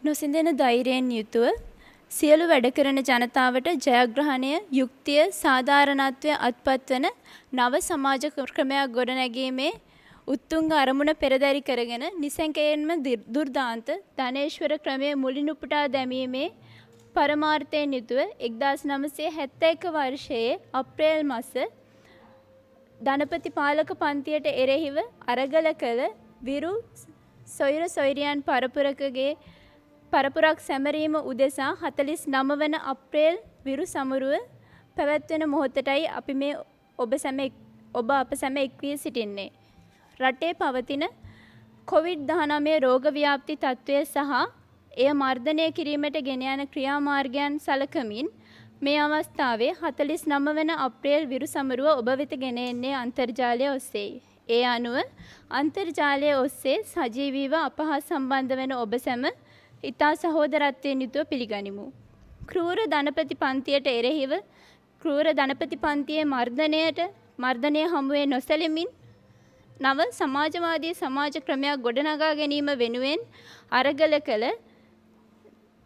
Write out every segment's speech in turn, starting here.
නොසිඳෙන ධෛර්යයෙන් යුතුව සියලු වැඩ කරන ජනතාවට ජයග්‍රහණය, යුක්තිය, සාධාරණත්වය අත්පත්වන නව සමාජ ක්‍රමයක් ගොඩනැගීමේ උත්තුංග අරමුණ පෙරදරි කරගෙන නිසැකයෙන්ම දුර්දාන්ත ධනේශ්වර ක්‍රමයේ මුලින් උපුටා දැමීමේ පරමාර්ථයෙන් යුතුව 1971 වර්ෂයේ අප්‍රේල් මාස ධනපති පාලක පන්තියට එරෙහිව අරගල කළ විරු සොයිර සොයිරියන් පරපුරක් සැමරීම උදෙසා 49 වන අප්‍රේල් විරු සමරුව පැවැත්වෙන මොහොතටයි අපි මේ ඔබ අප සැම එක් වී සිටින්නේ. රටේ පවතින COVID-19 රෝග ව්‍යාප්ති තත්ත්වය සහ එය මර්ධනය කිරීමට ගෙන යන ක්‍රියාමාර්ගයන් සලකමින් මේ අවස්ථාවේ 49 වන අප්‍රේල් විරු සමරුව ඔබ වෙත ගෙන එන්නේ අන්තර්ජාලය ඔස්සේ. ඒ අනුව අන්තර්ජාලය ඔස්සේ සජීවීව අප හා සම්බන්ධ වන ඔබ සැම ඉතා සහෝදරත්වයෙන් යුතුව පිළිගනිමු. ක්‍රූර ධනපති පන්තියට එරෙහිව ක්‍රූර ධනපති පන්තියේ මර්ධනය හමුවේ නොසැලෙමින් නව සමාජවාදී සමාජ ක්‍රමයක් ගොඩනගා ගැනීම වෙනුවෙන් අරගල කළ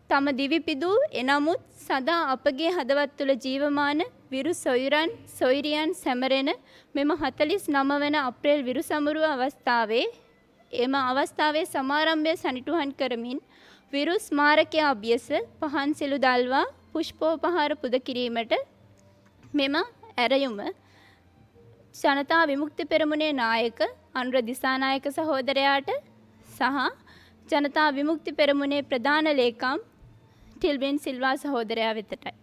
තම දිවිපිදූ එනමුත් සදා අපගේ හදවත් තුළ ජීවමාන විරු සොයිරියන් සැමරෙන මෙම 49 වන අප්‍රේල් විරු සමරුව අවස්ථාවේ සමාරම්භය සනිටුහන් කරමින් විරු ස්මාරකය අභ්‍යස පහන් සිලු දල්වා පුෂ්පෝපහාර පුද කිරීමට මෙම ඇරයුම ජනතා විමුක්ති පෙරමුණේ නායක අනුර දිසානායක සහෝදරයාට සහ ජනතා විමුක්ති පෙරමුණේ ප්‍රධාන ලේකම් ටිල්වින් සිල්වා සහෝදරයා වෙතටයි.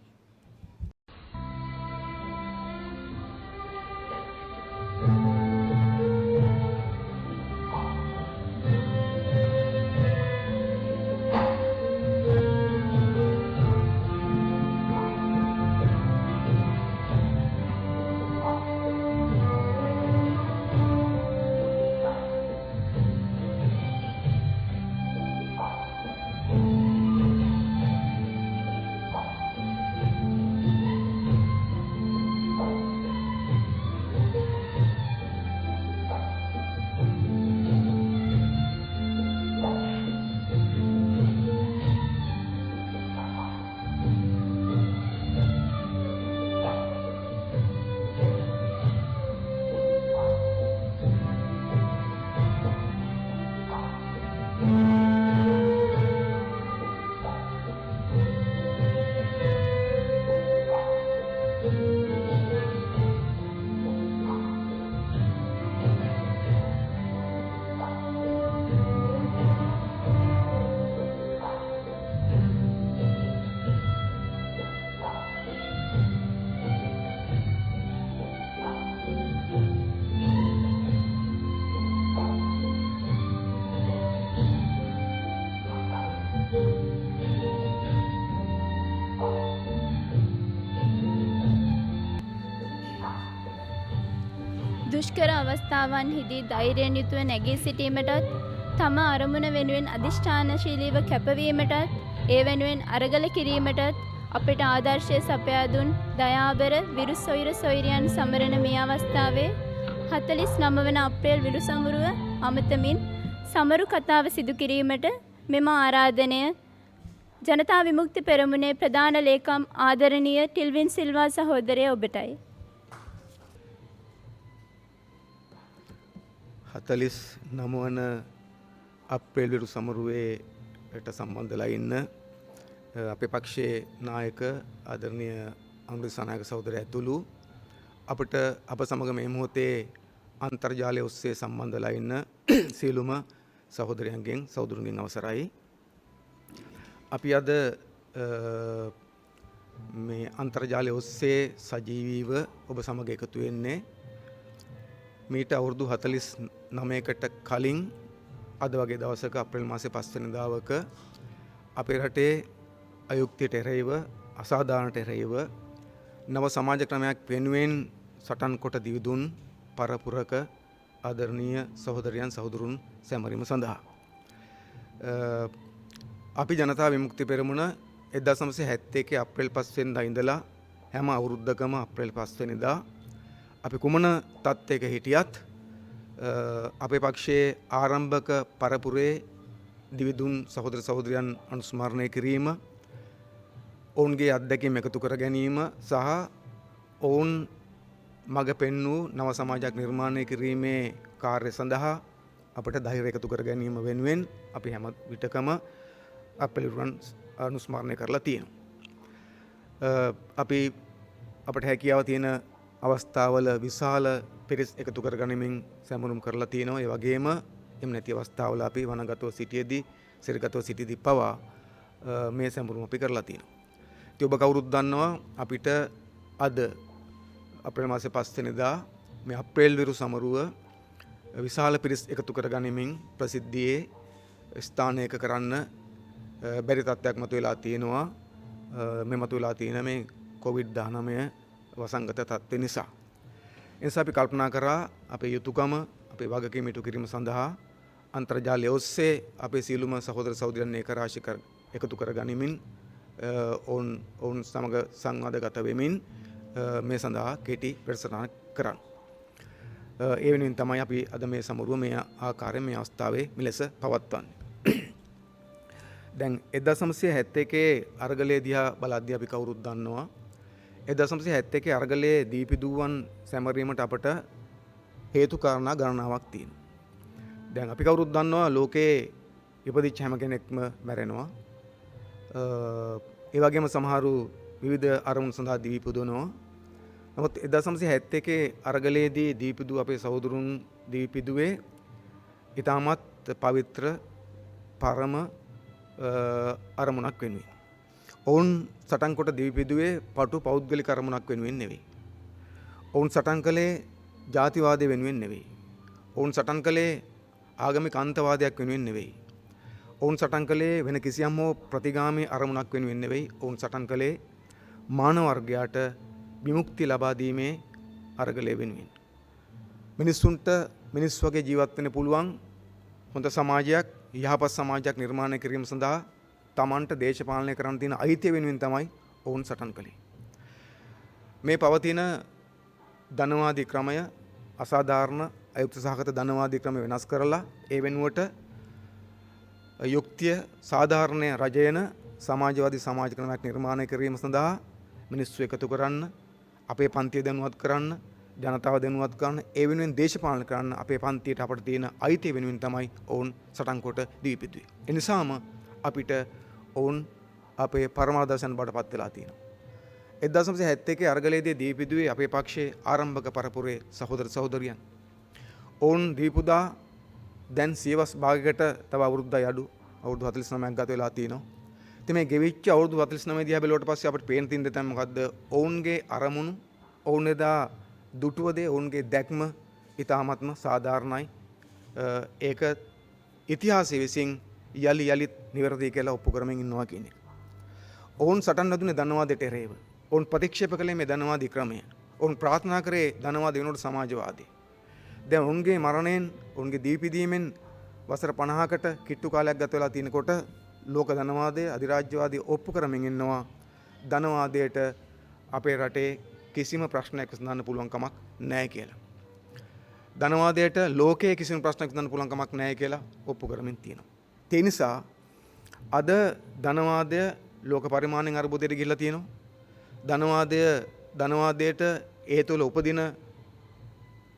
දුෂ්කර අවස්ථාවන්හිදී ධෛර්යයෙන් යුතුව නැගී සිටීමටත් තම අරමුණ වෙනුවෙන් අධිෂ්ඨානශීලීව කැපවීමටත් ඒ වෙනුවෙන් අරගල කිරීමටත් අපට ආදර්ශය සපයා දුන් දයාබර විරු සොයිරියන් සමරන මේ අවස්ථාවේ 49 වන අප්‍රේල් විරු සමරුව අමතමින් සමරු කතාව සිදු කිරීමට මෙම ආරාධනය ජනතා විමුක්ති පෙරමුණේ ප්‍රධාන ලේකම් ආදරණීය ටිල්වින් සිල්වා සහෝදරය ඔබටයි. 49 වන අප්‍රේල් විරු සමරුවේට සම්බන්ධලා ඉන්න අපේ පක්ෂයේ නායක ආදරණීය අනුර දිසානායක සහෝදරයා ඇතුළු අපට අප සමග මේ මොහොතේ අන්තර්ජාලය ඔස්සේ සම්බන්ධලා ඉන්න සියලුම සහෝදරයන්ගෙන් සහෝදරුන්ගෙන් අවසරයි. අපි අද මේ අන්තර්ජාලය ඔස්සේ සජීවීව ඔබ සමග එකතු වෙන්නේ මීට අවුරුදු 49කට කලින් අද වගේ දවසක අප්‍රේල් මාසේ 5 වෙනිදාවක අපේ රටේ අයුක්තියට එරෙහිව අසාධාරණට එරෙහිව නව සමාජ ක්‍රමයක් වෙනුවෙන් සටන් කොට දිවිදුන් පරපුරක ආදරණීය සහෝදරයන් සහෝදරුන් සැමරීම සඳහා අපි ජනතා විමුක්ති පෙරමුණ 1971 අප්‍රේල් 5 වෙනිදා ඉඳලා හැම අවුරුද්දකම අප්‍රේල් 5 වෙනිදා අපි කුමන තත්ත්වයක හිටියත් අපේ පක්ෂයේ ආරම්භක පරපුරේ දිවිදුන් සහෝදර සහෝදරයන් අනුස්මරණය කිරීම, ඔවුන්ගේ අත්දැකීම් එකතු කර ගැනීම සහ ඔවුන් මඟ පෙන් වූ නව සමාජයක් නිර්මාණය කිරීමේ කාර්ය සඳහා අපට ධෛර්යය එකතු කර ගැනීම වෙනුවෙන් අපි හැම විටකම අපලිරුවන් අනුස්මරණය කරලා තියෙනවා. අපි අපට හැකියාව තියෙන අවස්ථාවල විශාල පිරිස් එකතු කර ගනිමින් සැමරුම් කරලා තියෙනවා. ඒ වගේම එම් නැති අවස්ථාවල අපි වනගතව සිටියේදී සිරගතව සිටියේදී පවා මේ සැමරුම් අපි කරලා තියෙනවා. ඉතින් ඔබ කවුරුත් දන්නවා අපිට අද අප්‍රේල් මාසේ 5 වෙනිදා මේ අප්‍රේල් විරු සමරුව විශාල පිරිස් එකතු කර ගනිමින් ප්‍රසිද්ධියේ ස්ථානයක කරන්න බැරි තත්ත්වයක් මතුවලා තියෙනවා. මේ මතුවලා තියෙන මේ COVID-19 වසංගත තත්ත්වය නිසා. ඒ නිසා අපි කල්පනා කරා අපේ යුතුයකම අපේ වගකීම ඉටු කිරීම සඳහා අන්තර්ජාලය ඔස්සේ අපේ සියලුම සහෝදර සහෝදරියන් එකතු කර ගනිමින් ඔවුන් සමග සංවාදගත වෙමින් මේ සඳහා කෙටි වැඩසටහනක් කරන්න. ඒ වෙනුවෙන් තමයි අපි අද මේ සමරුව මේ ආකාරයෙන් මේ අවස්ථාවේ මෙලෙස පවත්වන්නේ. දැන් 1971 අරගලයේ දිහා බලද්දී අපි කවුරුත් දන්නවා 1971 අරගලයේ දීපිදුවන් සැමරීමට අපට හේතු කාරණා ගණනාවක් තියෙනවා. දැන් අපි කවුරුත් දන්නවා ලෝකේ ඉපදිච්ච හැම කෙනෙක්ම මැරෙනවා. ඒ වගේම සමහරු විවිධ අරමුණු සඳහා දීපිදුවනවා. නමුත් 1971 අරගලයේදී දීපිදු අපේ සහෝදරුන් දීපිදුවේ ඊටමත් පවිත්‍ර පරම අරමුණක් වෙනුවෙන්. ඔවුන් සටන් කොට දීපිදුවේ පටු පෞද්ගලික අරමුණක් වෙනුවෙන් නෙවෙයි. ඔවුන් සටන් කළේ ජාතිවාදය වෙනුවෙන් නෙවෙයි. ඔවුන් සටන් කළේ ආගමික අන්තවාදයක් වෙනුවෙන් නෙවෙයි. ඔවුන් සටන් කළේ වෙන කිසියම් හෝ ප්‍රතිගාමී අරමුණක් වෙනුවෙන් නෙවෙයි. ඔවුන් සටන් කළේ මානව වර්ගයාට විමුක්තිය ලබා දීමේ අරගලය වෙනුවෙන්. මිනිස්සුන්ට මිනිස් වගේ ජීවත් වෙන්න පුළුවන් හොඳ සමාජයක්, යහපත් සමාජයක් නිර්මාණය කිරීම සඳහා තමන්ට දේශපාලනය කරන්න තියෙන අයිතිය වෙනුවෙන් තමයි ඔවුන් සටන් කළේ. මේ පවතින ධනවාදී ක්‍රමය අසාධාරණ අයුක්ති සහගත ධනවාදී ක්‍රම වෙනස් කරලා ඒ වෙනුවට යුක්තිය සාධාරණ රජයන සමාජවාදී සමාජ ක්‍රමයක් නිර්මාණය කිරීම සඳහා මිනිස්සු එකතු කරන්න, අපේ පන්තිය දැනුවත් කරන්න, ජනතාව දැනුවත් කරන්න, ඒ වෙනුවෙන් දේශපාලන කරන්න අපේ පන්තියට අපට තියෙන අයිතිය වෙනුවෙන් තමයි ඔවුන් සටන් කොට දීපිදුවේ. ඒ නිසාම අපිට ඔවුන් අපේ පරමාදර්ශන බවට පත් වෙලා තියෙනවා. 1971 අරගලයේදී දීපිදුවේ අපේ පක්ෂයේ ආරම්භක පරපුරේ සහෝදර සහෝදරියන්. ඔවුන් දීපුදා දැන් සියවස් භාගයකට තව අවුරුද්දයි අඩු අවුරුදු 49ක් ගත වෙලා තියෙනවා. ඉතින් මේ ගෙවිච්ච අවුරුදු 49 දිහා බැලුවට පස්සේ අපිට පේන තින් දෙතම මොකද්ද? ඔවුන්ගේ අරමුණු, ඔවුන් එදා දුටුව දේ, ඔවුන්ගේ දැක්ම ඊටාත්ම සාධාරණයි. ඒක ඉතිහාසයේ විසින් යලි යලිත් නිවැරදි කියලා ඔප්පු කරමින් ඉන්නවා කියන එක. ඔවුන් සටන් ලදුනේ ධනවාදයට එරෙහිව. ඔවුන් ප්‍රතික්ෂේප කළේ මේ ධනවාදී ක්‍රමය. ඔවුන් ප්‍රාර්ථනා කරේ ධනවාද වෙනුවට සමාජවාදී. දැන් ඔවුන්ගේ මරණයෙන්, ඔවුන්ගේ දීපිදීමෙන් වසර 50කට කිට්ටු කාලයක් ගත වෙලා තිනකොට ලෝක ධනවාදය, අධිරාජ්‍යවාදී ඔප්පු කරමින් ඉන්නවා ධනවාදයට අපේ රටේ කිසිම ප්‍රශ්නයක් විසඳන්න පුළුවන් කමක් නැහැ කියලා. ධනවාදයට ලෝකයේ කිසිම ප්‍රශ්නයක් විසඳන්න පුළුවන් කමක් නැහැ කියලා ඔප්පු කරමින් තියෙනවා. ඒ නිසා අද ධනවාදය ලෝක පරිමාණයෙන් අර්බුදයට ගිහිල්ලා තියෙනවා. ධනවාදයට ඒ තුළ උපදින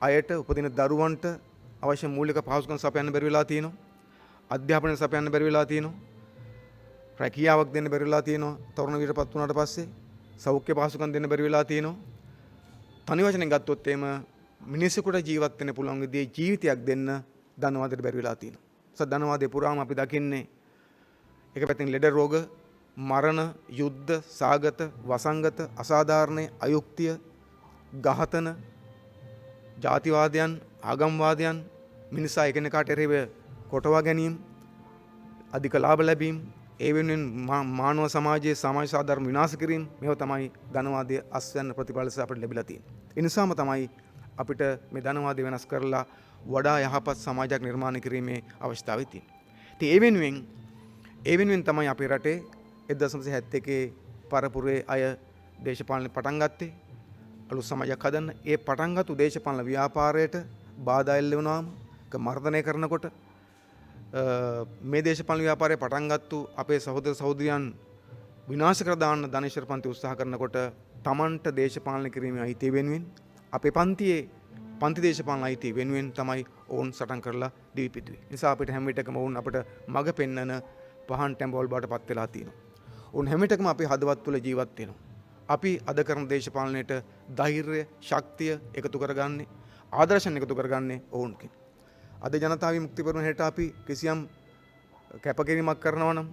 අයට, උපදින දරුවන්ට අවශ්‍ය මූලික පහසුකම් සපයන්න බැරි වෙලා තියෙනවා. අධ්‍යාපනය සපයන්න බැරි වෙලා තියෙනවා. රැකියාවක් දෙන්න බැරි වෙලා තියෙනවා. තරුණ විරපත් වුණාට පස්සේ සෞඛ්‍ය පහසුකම් දෙන්න බැරි වෙලා තියෙනවා. තනි වචනෙන් ගත්තොත් එimhe මිනිසෙකුට ජීවත් වෙන්න පුළුවන් විදිහේ ජීවිතයක් දෙන්න ධනවාදයට බැරි වෙලා තියෙනවා. ධනවාදයේ පුරාම අපි දකින්නේ එක පැත්තෙන් ලෙඩ රෝග, මරණ, යුද්ධ, සාගත, වසංගත, අසාධාරණ, අයුක්තිය, ඝාතන, ජාතිවාදයන්, ආගම්වාදයන්, මිනිසා එකිනෙකාට එරෙහිව කොටවා ගැනීම, අධික ලාභ ලැබීම, ඒ වෙනුවෙන් මානව සමාජයේ සමාජ සාධාරණ විනාශ කිරීම, මේව තමයි ධනවාදයේ අස්වැන්න ප්‍රතිඵල ලෙස අපිට ලැබිලා තියෙන්නේ. ඒ නිසාම තමයි අපිට මේ ධනවාදය වෙනස් කරලා වඩා යහපත් සමාජයක් නිර්මාණය කිරීමේ අවශ්‍යතාවය තියෙනවා. ඉතින් ඒ වෙනුවෙන් තමයි අපේ රටේ 1971 පරපුරේ අය දේශපාලනේ පටන් ගත්තේ. අලුත් සමාජයක් හදන්න. ඒ පටන්ගත්තු දේශපාලන ව්‍යාපාරයට බාධා එල්ල වුණාම, මර්ධනය කරනකොට මේ දේශපාලන ව්‍යාපාරය පටන් ගත්තු අපේ සහෝදර සහෝදරියන් විනාශ කර දාන්න ධනේශ්වර පන්ති උත්සාහ කරනකොට තමන්ට දේශපාලන කිරීමේ අයිතිය වෙනුවෙන් අපේ පන්තියේ පන්ති දේශපාලන අයිතිය වෙනුවෙන් තමයි ඔවුන් සටන් කරලා දිවිපිදුවේ. නිසා අපිට හැම විටකම ඔවුන් අපිට මඟ පෙන්වන පහන් ටැඹවල් බවට පත් වෙලා තියෙනවා. ඔවුන් හැම විටකම අපේ හදවත් තුළ ජීවත් වෙනවා. අපි අද කරන දේශපාලනයට ධෛර්යය, ශක්තිය එකතු කරගන්නේ, ආදර්ශන එකතු කරගන්නේ ඔවුන්කින්. අද ජනතා විමුක්ති පෙරමුණට අපි කිසියම් කැපකිරීමක් කරනවා නම්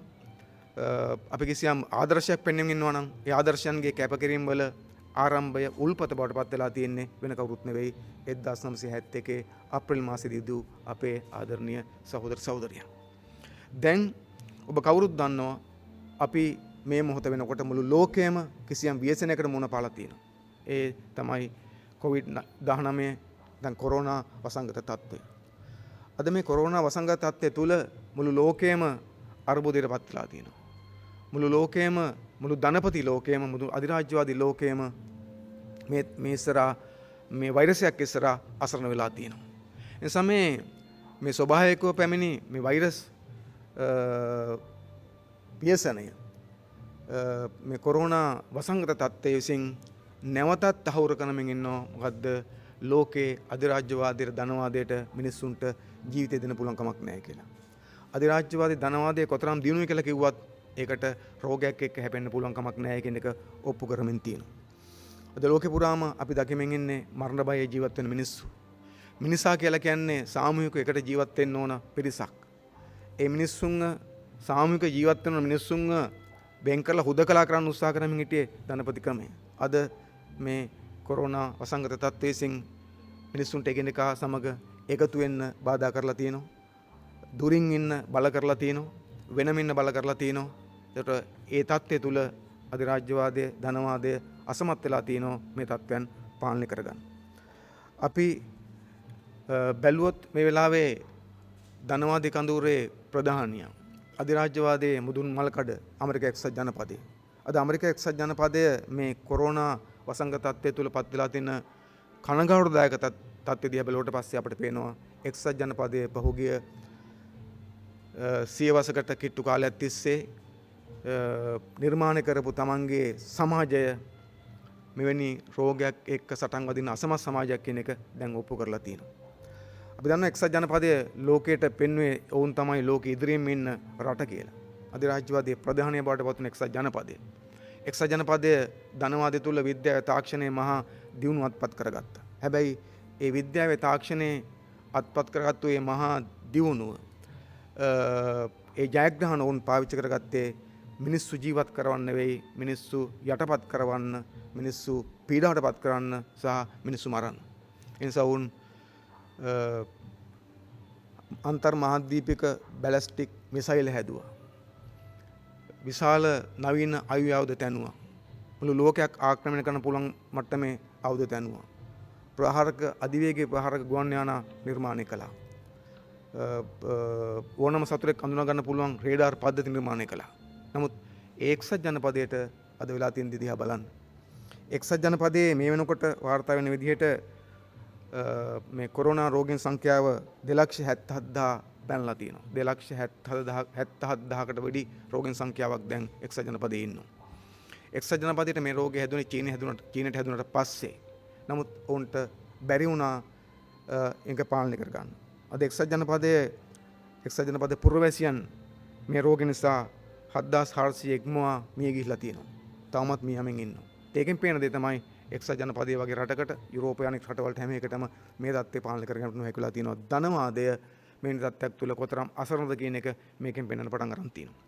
අපි කිසියම් ආදර්ශයක් පෙන්වමින් ඉන්නවා නම් ඒ ආදර්ශයන්ගේ කැපකිරීම වල ආරම්භය උල්පත බවට පත් වෙලා තියෙන්නේ වෙන කවුරුත් නෙවෙයි 1971 අප්‍රේල් මාසයේදී දූ අපේ ආදරණීය සහෝදර සහෝදරියන්. දැන් ඔබ කවුරුත් දන්නවා අපි මේ මොහොත වෙනකොට මුළු ලෝකයේම කිසියම් ව්‍යසනයකට මුහුණ පාලා තියෙනවා. ඒ තමයි COVID-19 දැන් කොරෝනා වසංගත තත්ත්වය. අද මේ කොරෝනා වසංගත තත්ත්වය තුල මුළු ලෝකයේම අර්බුදයට පත් වෙලා තියෙනවා. මුළු ලෝකයේම මුළු ධනපති ලෝකයේම මුළු අධිරාජ්‍යවාදී ලෝකයේම මේ ඉස්සරහා මේ වෛරසයක් ඉස්සරහා අසරණ වෙලා තියෙනවා. ඒ නිසා මේ ස්වභාවිකව පැමිණි මේ වෛරස් ව්‍යසනය මේ කොරෝනා වසංගත තත්ත්වය විසින් නැවතත් තහවුරු කරමින් ඉන්නවා. මොකද්ද? ලෝකේ අධිරාජ්‍යවාදීට ධනවාදයට මිනිස්සුන්ට ජීවිතය දෙන්න පුළුවන් කමක් නැහැ කියලා. අධිරාජ්‍යවාදී ධනවාදයේ කොතරම් දියුණුවයි කියලා කිව්වත් ඒකට රෝගයක් එක්ක හැපෙන්න පුළුවන් කමක් නැහැ කියන එක ඔප්පු කරමින් තියෙනවා. අද ලෝකේ පුරාම අපි දකිමින් ඉන්නේ මරණ බයේ ජීවත් වෙන මිනිස්සු. මිනිසා කියලා කියන්නේ සාමූහික එකට ජීවත් වෙන්න ඕන පිරිසක්. ඒ මිනිස්සුන්ව සාමූහික ජීවත් වෙන මිනිස්සුන්ව බෙන් කරලා හුදකලා කරන්න උත්සාහ කරමින් හිටියේ ධනපති ක්‍රමය. අද මේ කොරෝනා වසංගත තත්ත්වයෙන් මිනිස්සුන්ට එකිනෙකා සමග එකතු වෙන්න බාධා කරලා තියෙනවා. දුරින් ඉන්න බල කරලා තියෙනවා. වෙනම ඉන්න බල කරලා තියෙනවා. ඒකට ඒ තත්ත්වය තුල අධිරාජ්‍යවාදය, ධනවාදය අසමත් වෙලා තියෙනවා මේ තත්ත්වයන් පාලනය කරගන්න. අපි බැලුවොත් මේ වෙලාවේ ධනවාදී කඳවුරේ ප්‍රධානියා අධිරාජ්‍යවාදයේ මුදුන් මල්කඩ ඇමරික එක්සත් ජනපදය. අද ඇමරික එක්සත් ජනපදය මේ කොරෝනා වසංගත තත්ත්වය තුල පත් වෙලා තියෙන කනගාටුදායක තත්ත්වය දිහා බැලුවට පස්සේ අපිට පේනවා එක්සත් ජනපදයේ පහුගිය සියවසකට කිට්ටු කාලයක් තිස්සේ නිර්මාණය කරපු තමන්ගේ සමාජය මෙවැනි රෝගයක් එක්ක සටන් වදින අසමත් සමාජයක් කියන එක දැන් ඔප්පු කරලා තියෙනවා. අපි දන්නවා එක්සත් ජනපදය ලෝකයට පෙන්වුවේ ඔවුන් තමයි ලෝකෙ ඉදිරියෙන් ඉන්න රට කියලා. අධිරාජ්‍යවාදයේ ප්‍රධානීය බවට පත් වුණ එක්සත් ජනපදය. එක්සත් ජනපදය ධනවාදය තුල විද්‍යාව තාක්ෂණය මහා දියුණුව අත්පත් කරගත්තා. හැබැයි ඒ විද්‍යාවේ තාක්ෂණය අත්පත් කරගත්තු මේ මහා දියුණුව ඒ ජයග්‍රහණ වුන් පාවිච්චි කරගත්තේ මිනිස්සු ජීවත් කරවන්න නෙවෙයි, මිනිස්සු යටපත් කරවන්න, මිනිස්සු පීඩාවටපත් කරන්න සහ මිනිස්සු මරන්න. ඒ නිසා වුන් අන්තර් මහද්වීපික බැලස්ටික් මිසයිල් හැදුවා. විශාල නවීන ආයුධ තැනුවා. මුළු ලෝකයක් ආක්‍රමණය කරන්න පුළුවන් මට්ටමේ ආයුධ තැනුවා. ප්‍රහාරක අධිවේගී ප්‍රහාරක ගුවන් යාන නිර්මාණය කළා. ඕනම සතුරෙක් අඳුනා ගන්න පුළුවන් රේඩාර් පද්ධති නිර්මාණය කළා. නමුත් එක්සත් ජනපදයට අද වෙලා තියෙන දිහා බලන්න. එක්සත් ජනපදයේ මේ වෙනකොට වාර්තා වෙන විදිහට මේ කොරෝනා රෝගීන් සංඛ්‍යාව 2,77,000 පැනලා තියෙනවා. 2,77,000කට වැඩි රෝගීන් සංඛ්‍යාවක් දැන් එක්සත් ජනපදයේ ඉන්නවා. එක්සත් ජනපදයට මේ රෝගය හැදුනේ චීනයට හැදුනට පස්සේ. නමුත් ඔවුන්ට බැරි වුණා ඒක පාලනය කරගන්න. අද එක්සත් ජනපදයේ පුරවැසියන් මේ රෝගය නිසා 7,400 ඉක්මවා මිය ගිහිලා තියෙනවා. තවමත් මියමින් ඉන්නවා. ඒකෙන් පේන දේ තමයි එක්සත් ජනපදයේ වගේ රටකට යුරෝපයානික රටවලට හැම එකටම මේ තත්ත්වය පාලනය කරගන්න නොහැකිලා තියෙනවා. ධනවාදය මේ තත්ත්වයක් තුල කොතරම් අසරණද කියන එක මේකෙන් පේන්න පටන් ගන්න තියෙනවා.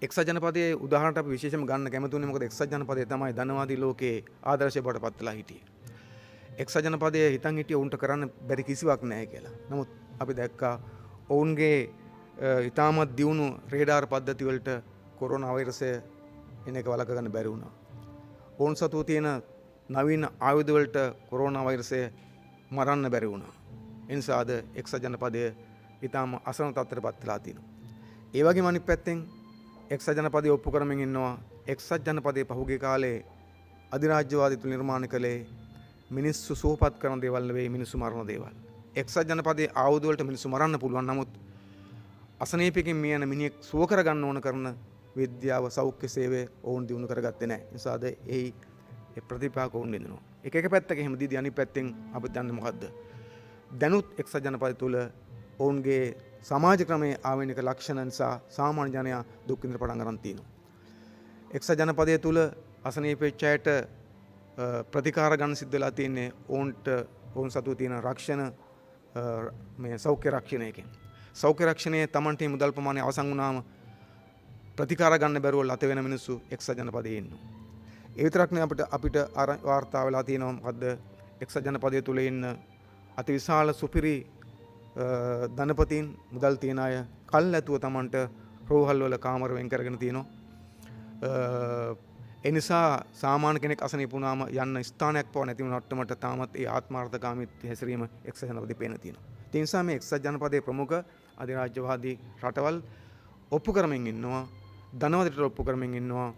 එක්සත් ජනපදයේ උදාහරණයක් අපි විශේෂයෙන්ම ගන්න කැමති උනේ මොකද එක්සත් ජනපදයේ තමයි ධනවාදී ලෝකයේ ආදර්ශය බවට පත් වෙලා හිටියේ. එක්සත් ජනපදයේ හිතන් හිටිය උන්ට කරන්න බැරි කිසිවක් නැහැ කියලා. නමුත් අපි දැක්කා ඔවුන්ගේ ඉතාමත් දියුණු රේඩාර් පද්ධති වලට කොරෝනා වෛරසය එන එක වළක්ව ගන්න බැරි වුණා. ඔවුන් සතු තියෙන නවීන ආයුධ වලට කොරෝනා වෛරසය මරන්න බැරි වුණා. ඒ නිසා අද එක්සත් ජනපදයේ ඉතාම අසරණ තත්ත්වයකට පත් වෙලා තියෙනවා. ඒ වගේම අනිත් පැත්තෙන් එක්සත් ජනපදයේ ඔප්පු කරමින් ඉන්නවා එක්සත් ජනපදයේ පහුගිය කාලේ අධිරාජ්‍යවාදී තුල නිර්මාණය කළේ මිනිස්සු සුවපත් කරන දේවල් නෙවෙයි මිනිස්සු මරන දේවල්. එක්සත් ජනපදයේ ආයුධ වලට මිනිස්සු මරන්න පුළුවන්. නමුත් අසනීපකින් මිය යන මිනිහෙක් සුව කරගන්න ඕන කරන විද්‍යාව සෞඛ්‍ය සේවය ඔවුන් දිනු කරගත්තේ නැහැ. නිසාද එහි ප්‍රතිපාක ඔවුන් විඳිනවා. එක පැත්තක එහෙම දීදී අනිත් පැත්තෙන් අපි දන්නේ මොකද්ද? දැනුත් එක්සත් ජනපදය තුල ඔවුන්ගේ සමාජ ක්‍රමයේ ආවේනික ලක්ෂණ නිසා සාමාන්‍ය ජනයා දුක් විඳින පටන් ගන්න තියෙනවා. එක්සත් ජනපදය තුල අසනීප වෙච්ච අයට ප්‍රතිකාර ගන්න සිද්ධ වෙලා තියෙන්නේ ඔවුන් සතු තියෙන රක්ෂණ මේ සෞඛ්‍ය රක්ෂණයකින්. සෞඛ්‍ය රක්ෂණයේ Tamante මුදල් ප්‍රමාණය අවසන් වුණාම ප්‍රතිකාර ගන්න බැරුව ලත වෙන මිනිස්සු එක්සත් ජනපදයේ ඉන්නවා. ඒ විතරක් නෙවෙයි අපිට වාර්තා වෙලා තියෙනවා මොකද්ද? එක්සත් ජනපදයේ තුල ඉන්න අතිවිශාල සුපිරි ධනපතීන් මුදල් තියන අය කල් ඇතුව Tamante රෝහල් වල කාමර වෙන් කරගෙන තියෙනවා. ඒ නිසා සාමාන්‍ය කෙනෙක් අසනීප වුණාම යන්න ස්ථානයක් පව නැති වුණ මට්ටමට තාමත් ඒ ආත්මාර්ථකාමීත්වය හැසිරීම එක්සත් ජනපදයේ පේන තියෙනවා. ඒ නිසා මේ එක්සත් ජනපදයේ ප්‍රමුඛ අධිරාජ්‍යවාදී රටවල් ඔප්පු කරමින් ඉන්නවා. ධනවතට ඔප්පු කරමින් ඉන්නවා.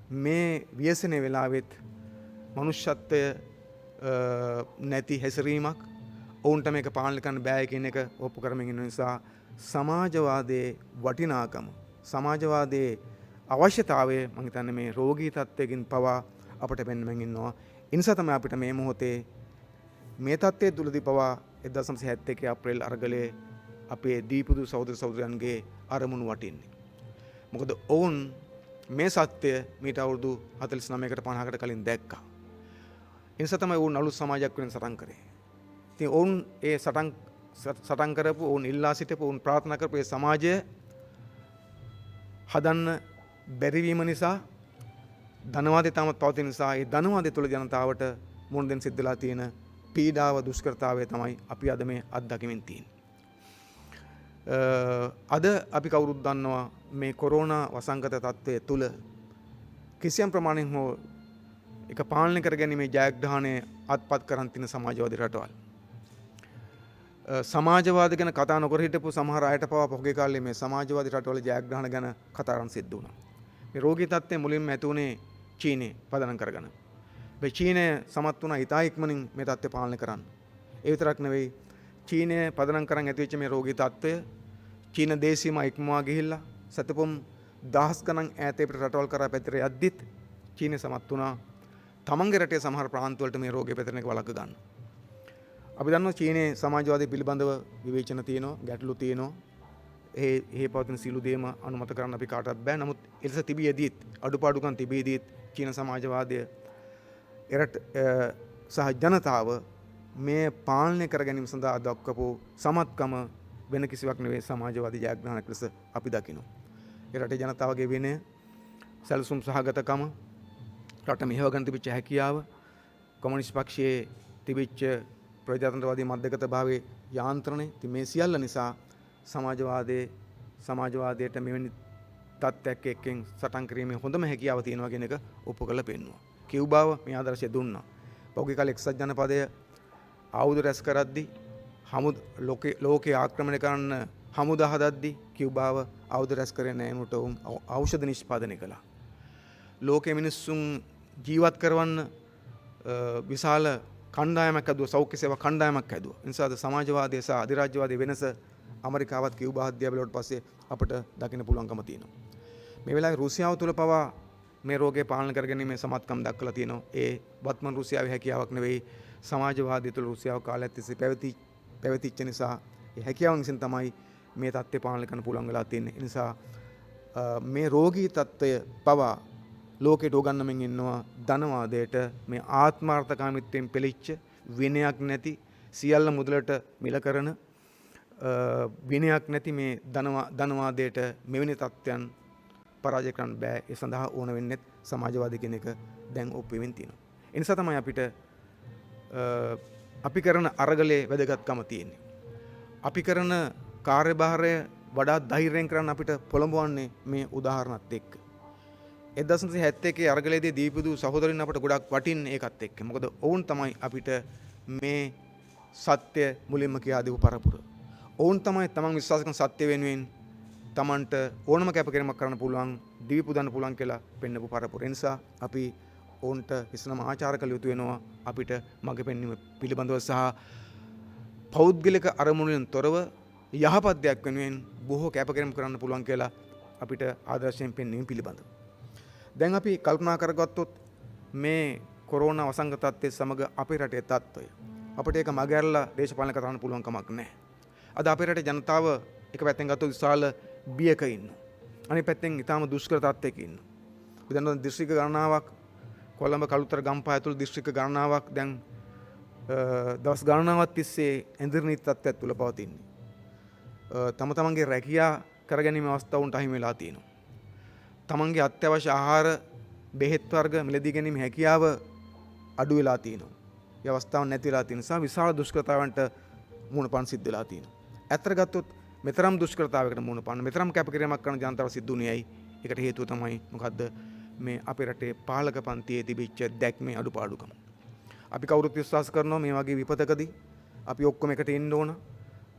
මේ ව්‍යසනයේ වෙලාවෙත් මනුෂ්‍යත්වය නැති හැසිරීමක් ඔවුන්ට මේක පාලනය කරන්න බෑ කියන එක ඔප්පු කරමින් ඉන්න නිසා සමාජවාදයේ වටිනාකම සමාජවාදයේ අවශ්‍යතාවය මම හිතන්නේ මේ රෝගී තත්ත්වයකින් පවා අපිට පෙන්වමින් ඉන්නවා. ඒ නිසා තමයි අපිට මේ මොහොතේ මේ තත්ත්වයේ තුලදී පවා 1971 අප්‍රේල් අරගලයේ අපේ දීපුදු සහෝදර සහෝදරයන්ගේ අරමුණු වටින්නේ. මොකද ඔවුන් මේ සත්‍ය මීට අවුරුදු 49කට 50කට කලින් දැක්කා. ඒ නිසා තමයි ඔවුන් අලුත් සමාජයක් වෙන සටන් කරේ. ඉතින් ඔවුන් ඒ සටන් කරපු ඔවුන් ඉල්ලා සිටපු ඔවුන් ප්‍රාර්ථනා කරපු ඒ සමාජය හදන්න බැරිවීම නිසා ධනවාදය තාමත් පවතින නිසා ඒ ධනවාදය තුළ ජනතාවට මුහුණ දෙන්න සිද්ධ වෙලා තියෙන පීඩාව දුෂ්කරතාවය තමයි අපි අද මේ අත්දැකීමෙන් තියෙන්නේ. අද අපි කවුරුත් දන්නවා මේ කොරෝනා වසංගත තත්ත්වය තුළ කිසියම් ප්‍රමාණයක් හෝ එක පාලනය කර ගැනීමේ ජයග්‍රහණය අත්පත් කරන් තියෙන සමාජවාදී රටවල්. සමාජවාද ගැන කතා නොකර හිටපු සමහර අයට පවා පොහොගේ කාලේ මේ සමාජවාදී රටවල ජයග්‍රහණ ගැන කතා කරන් සිද්ධ වුණා. මේ රෝගී තත්ත්වය මුලින්ම ඇති වුණේ චීනයේ පදනම් කරගෙන. මේ චීනය සමත් වුණා ඉතා ඉක්මනින් මේ තත්ත්වය පාලනය කරන්න. ඒ විතරක් නෙවෙයි චීනය පදනම් කරන් ඇති වෙච්ච මේ රෝගී තත්ත්වය චීන දේශීයම ඉක්මවා ගිහිල්ලා සතපොම් දහස් ගණන් ඈතේ පිට රටවල් කරා පැතිර යද්දිත් චීනය සමත් වුණා තමන්ගේ රටේ සමහර ප්‍රාන්ත වලට මේ රෝගය පැතිරෙන එක වළක්ව ගන්න. අපි දන්නවා චීනයේ සමාජවාදී පිළිබඳව විවේචන තියෙනවා, ගැටලු තියෙනවා. ඒ පවතින සියලු දේම අනුමත කරන්න අපි කාටවත් බෑ. නමුත් එලෙස තිබියදීත් අඩුපාඩුකම් තිබියදීත් චීන සමාජවාදය එරට සහ ජනතාව මේ පාලනය කර ගැනීම සඳහා දක්වපු සමත්කම වෙන කිසිවක් නෙවෙයි සමාජවාදී ජයග්‍රහණයක් ලෙස අපි දකිනවා. ඒ රටේ ජනතාවගේ විනය, සැලසුම් සහගතකම, රට මෙහෙව ගන්න තිබිච්ච හැකියාව, කොමියුනිස්ට් පක්ෂයේ තිබිච්ච ප්‍රජාතන්ත්‍රවාදී මධ්‍යගත භාවයේ යාන්ත්‍රණය, ඉතින් මේ සියල්ල නිසා සමාජවාදයට මෙවැනි තත්ත්වයක් එක්කෙන් සටන් කිරීමේ හොඳම හැකියාව තියෙනවා කියන එක ඔප්පු කරලා පෙන්නුවා. කියුබාව මේ ආදර්ශය දුන්නා. පෞද්ගලික කාල එක්සත් ජනපදය ආයුධ රැස් කරද්දී ලෝකේ ආක්‍රමණය කරන්න හමුදා හදද්දී කියුබාව ආයුධ රැස් කරේ නැහැ උන්ට උන් ඖෂධ නිෂ්පාදනය කළා. ලෝකයේ මිනිස්සුන් ජීවත් කරවන්න විශාල කණ්ඩායමක් ඇදුවා, සෞඛ්‍ය සේවා කණ්ඩායමක් ඇදුවා. ඒ නිසා සමාජවාදය සහ අධිරාජ්‍යවාදයේ වෙනස ඇමරිකාවත් කියුබාවත් දිහා බැලුවට පස්සේ අපිට දකින්න පුළුවන්කම තියෙනවා. මේ වෙලාවේ රුසියාව තුල පවා මේ රෝගය පාලනය කරගැනීමේ සමත්කම් දක්වලා තියෙනවා. ඒ වත්මන් රුසියාවේ හැකියාවක් නෙවෙයි, සමාජවාදය තුළ රුසියාව කාලයක් තිස්සේ පැවතිච්ච නිසා ඒ හැකියාවන් විසින් තමයි මේ තත්ත්වය පාලනය කරන්න පුළුවන් වෙලා තියෙන්නේ. ඒ නිසා මේ රෝගී තත්ත්වය පවා ලෝකෙට උගන්වමින් ඉන්නවා ධනවාදයට මේ ආත්මාර්ථකාමීත්වයෙන් පෙළෙච්ච විනයක් නැති සියල්ල මුදලට මිල කරන විනයක් නැති මේ ධනවාදයට මෙවැනි තත්ත්වයන් පරාජය කරන්න බෑ. ඒ සඳහා ඕන වෙන්නේ සමාජවාදී කියන එක දැන් ඔප්පු වෙමින් තියෙනවා. ඒ නිසා තමයි අපිට අපි කරන අරගලේ වැදගත්කම තියෙන්නේ. අපි කරන කාර්යභාරය වඩා ධෛර්යයෙන් කරන්න අපිට පොළඹවන්නේ මේ උදාහරණත් එක්ක. 1971 අරගලයේදී දීපුදු සහෝදරින් අපට ගොඩක් වටින්නේ ඒකත් එක්ක. මොකද ඔවුන් තමයි අපිට මේ සත්‍ය මුලින්ම කියා දීපු පරපුර. ඔවුන් තමයි තමන් විශ්වාස කරන සත්‍ය වෙනුවෙන් තමන්ට ඕනම කැපකිරීමක් කරන්න පුළුවන්, දිවි පුදන්න පුළුවන් කියලා පෙන්නපු පරපුර. ඒ නිසා අපි ඔවුන්ට විසනම ආචාර කළ යුතු වෙනවා. අපිට මඟ පෙන්වීම පිළිබඳව සහ පෞද්ගලික අරමුණෙන් තොරව යහපත් දෙයක් වෙනුවෙන් බොහෝ කැපකිරීම් කරන්න පුළුවන් කියලා අපිට ආදර්ශයෙන් පෙන්වීම පිළිබඳව. දැන් අපි කල්පනා කරගත්තොත් මේ කොරෝනා වසංගත තත්ත්වයේ සමග අපේ රටේ තත්ත්වය අපිට ඒක මගහැරලා දේශපාලන කරන්න පුළුවන් කමක් නැහැ. අද අපේ රටේ ජනතාව එක පැත්තෙන් ගත්තොත් විශාල බියක ඉන්නවා. අනිත් පැත්තෙන් ඊටාම දුෂ්කර තත්ත්වයක ඉන්නවා. අපි දන්නවා දිස්ත්‍රික්ක ගණනාවක් කොළඹ කළුතර ගම්පහ ඇතුළු දිස්ත්‍රික්ක ගණනාවක් දැන් දවස් ගණනාවක් තිස්සේ ඇඳිරි තත්ත්වයක් තුල පවතින්නේ. තම තමන්ගේ රැකියා කරගැනීමේ අවස්ථාවුන්ට අහිමි වෙලා තියෙනවා. තමන්ගේ අත්‍යවශ්‍ය ආහාර බෙහෙත් වර්ග මිලදී ගැනීම හැකියාව අඩු වෙලා තියෙනවා. ඒ අවස්ථාව නැති වෙලා තියෙන නිසා විශාල දුෂ්කරතාවන්ට මුහුණ පාන්න සිද්ධ වෙලා තියෙනවා. ඇත්තට ගත්තොත් මෙතරම් දුෂ්කරතාවයකට මුහුණ පාන්න මෙතරම් කැපකිරීමක් කරන ජනතාව සිද්ධ වුණේ ඇයි? ඒකට හේතුව තමයි මොකද්ද? මේ අපේ රටේ පාලක පන්තියේ තිබිච්ච දැක්මේ අඩුපාඩුකම. අපි කවුරුත් විශ්වාස කරනවා මේ වගේ විපතකදී අපි ඔක්කොම එකට ඉන්න ඕන.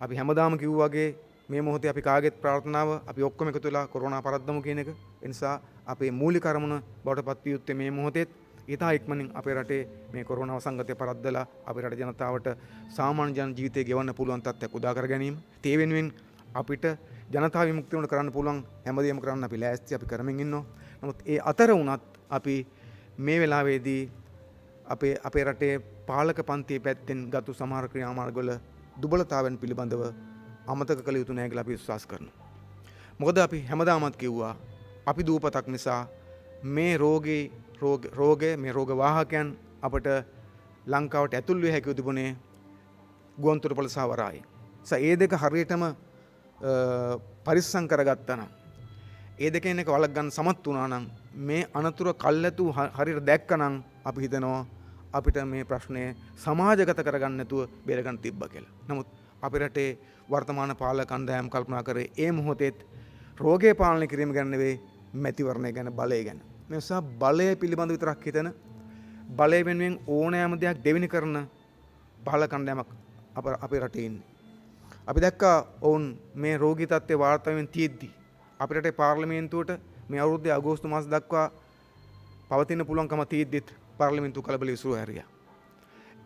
අපි හැමදාම කිව්වා වගේ මේ මොහොතේ අපි කාගෙත් ප්‍රාර්ථනාව අපි ඔක්කොම එකතු වෙලා කොරෝනා පරද්දමු කියන එක. ඒ නිසා අපේ මූලික අරමුණ බවට පත් විය යුත්තේ මේ මොහොතේත් ඊටා ඉක්මනින් අපේ රටේ මේ කොරෝනා වසංගතය පරද්දලා අපේ රටේ ජනතාවට සාමාන්‍ය ජන ජීවිතය ගෙවන්න පුළුවන් තත්ත්වයක් උදා කර ගැනීම. ඒ වෙනුවෙන් අපිට ජනතා විමුක්තිය උන කරන්න පුළුවන් හැමදේම කරන්න අපි ලෑස්ති අපි කරමින් ඉන්නවා. නමුත් ඒ අතර වුණත් අපි මේ වෙලාවේදී අපේ රටේ පාලක පන්තියේ පැත්තෙන් ගතු සමහර ක්‍රියාමාර්ගවල දුබලතාවයන් පිළිබඳව අමතක කළ යුතු නැහැ කියලා අපි විශ්වාස කරනවා. මොකද අපි හැමදාමත් කිව්වා අපි දූපතක් නිසා මේ රෝගය මේ රෝග වාහකයන් අපට ලංකාවට ඇතුල් විය හැකිව තිබුණේ ගුවන්තොටුපළ සහ වරායේ. ඒ දෙක හරියටම පරිස්සම් කරගත්තා නම් ඒ දෙකෙන් එක වළක් ගන්න සමත් වුණා නම් මේ අනතුර කල්ැතු හරියට දැක්කනම් අපි හිතනවා අපිට මේ ප්‍රශ්නය සමාජගත කරගන්න නැතුව බේරගන්න තිබ්බා කියලා. නමුත් අපේ රටේ වර්තමාන පාලක කණ්ඩායම් කල්පනා කරේ ඒ මොහොතේත් රෝගය පාලනය කිරීම ගැන නෙවෙයි මැතිවරණය ගැන බලය ගැන. මේ නිසා බලය පිළිබඳව විතරක් හිතන බලය වෙනුවෙන් ඕනෑම දෙයක් දෙවෙනි කරන පාලක කණ්ඩායමක් අපේ රටේ ඉන්නේ. අපි දැක්කා ඔවුන් මේ රෝගී තත්ත්වයේ වාර්තා වෙමින් තියෙද්දි අපේ රටේ පාර්ලිමේන්තුවට මේ අවුරුද්දේ අගෝස්තු මාස දක්වා පවතින පුළුවන්කම තියෙද්දිත් පාර්ලිමේන්තුව කලබල විසුරු හැරියා.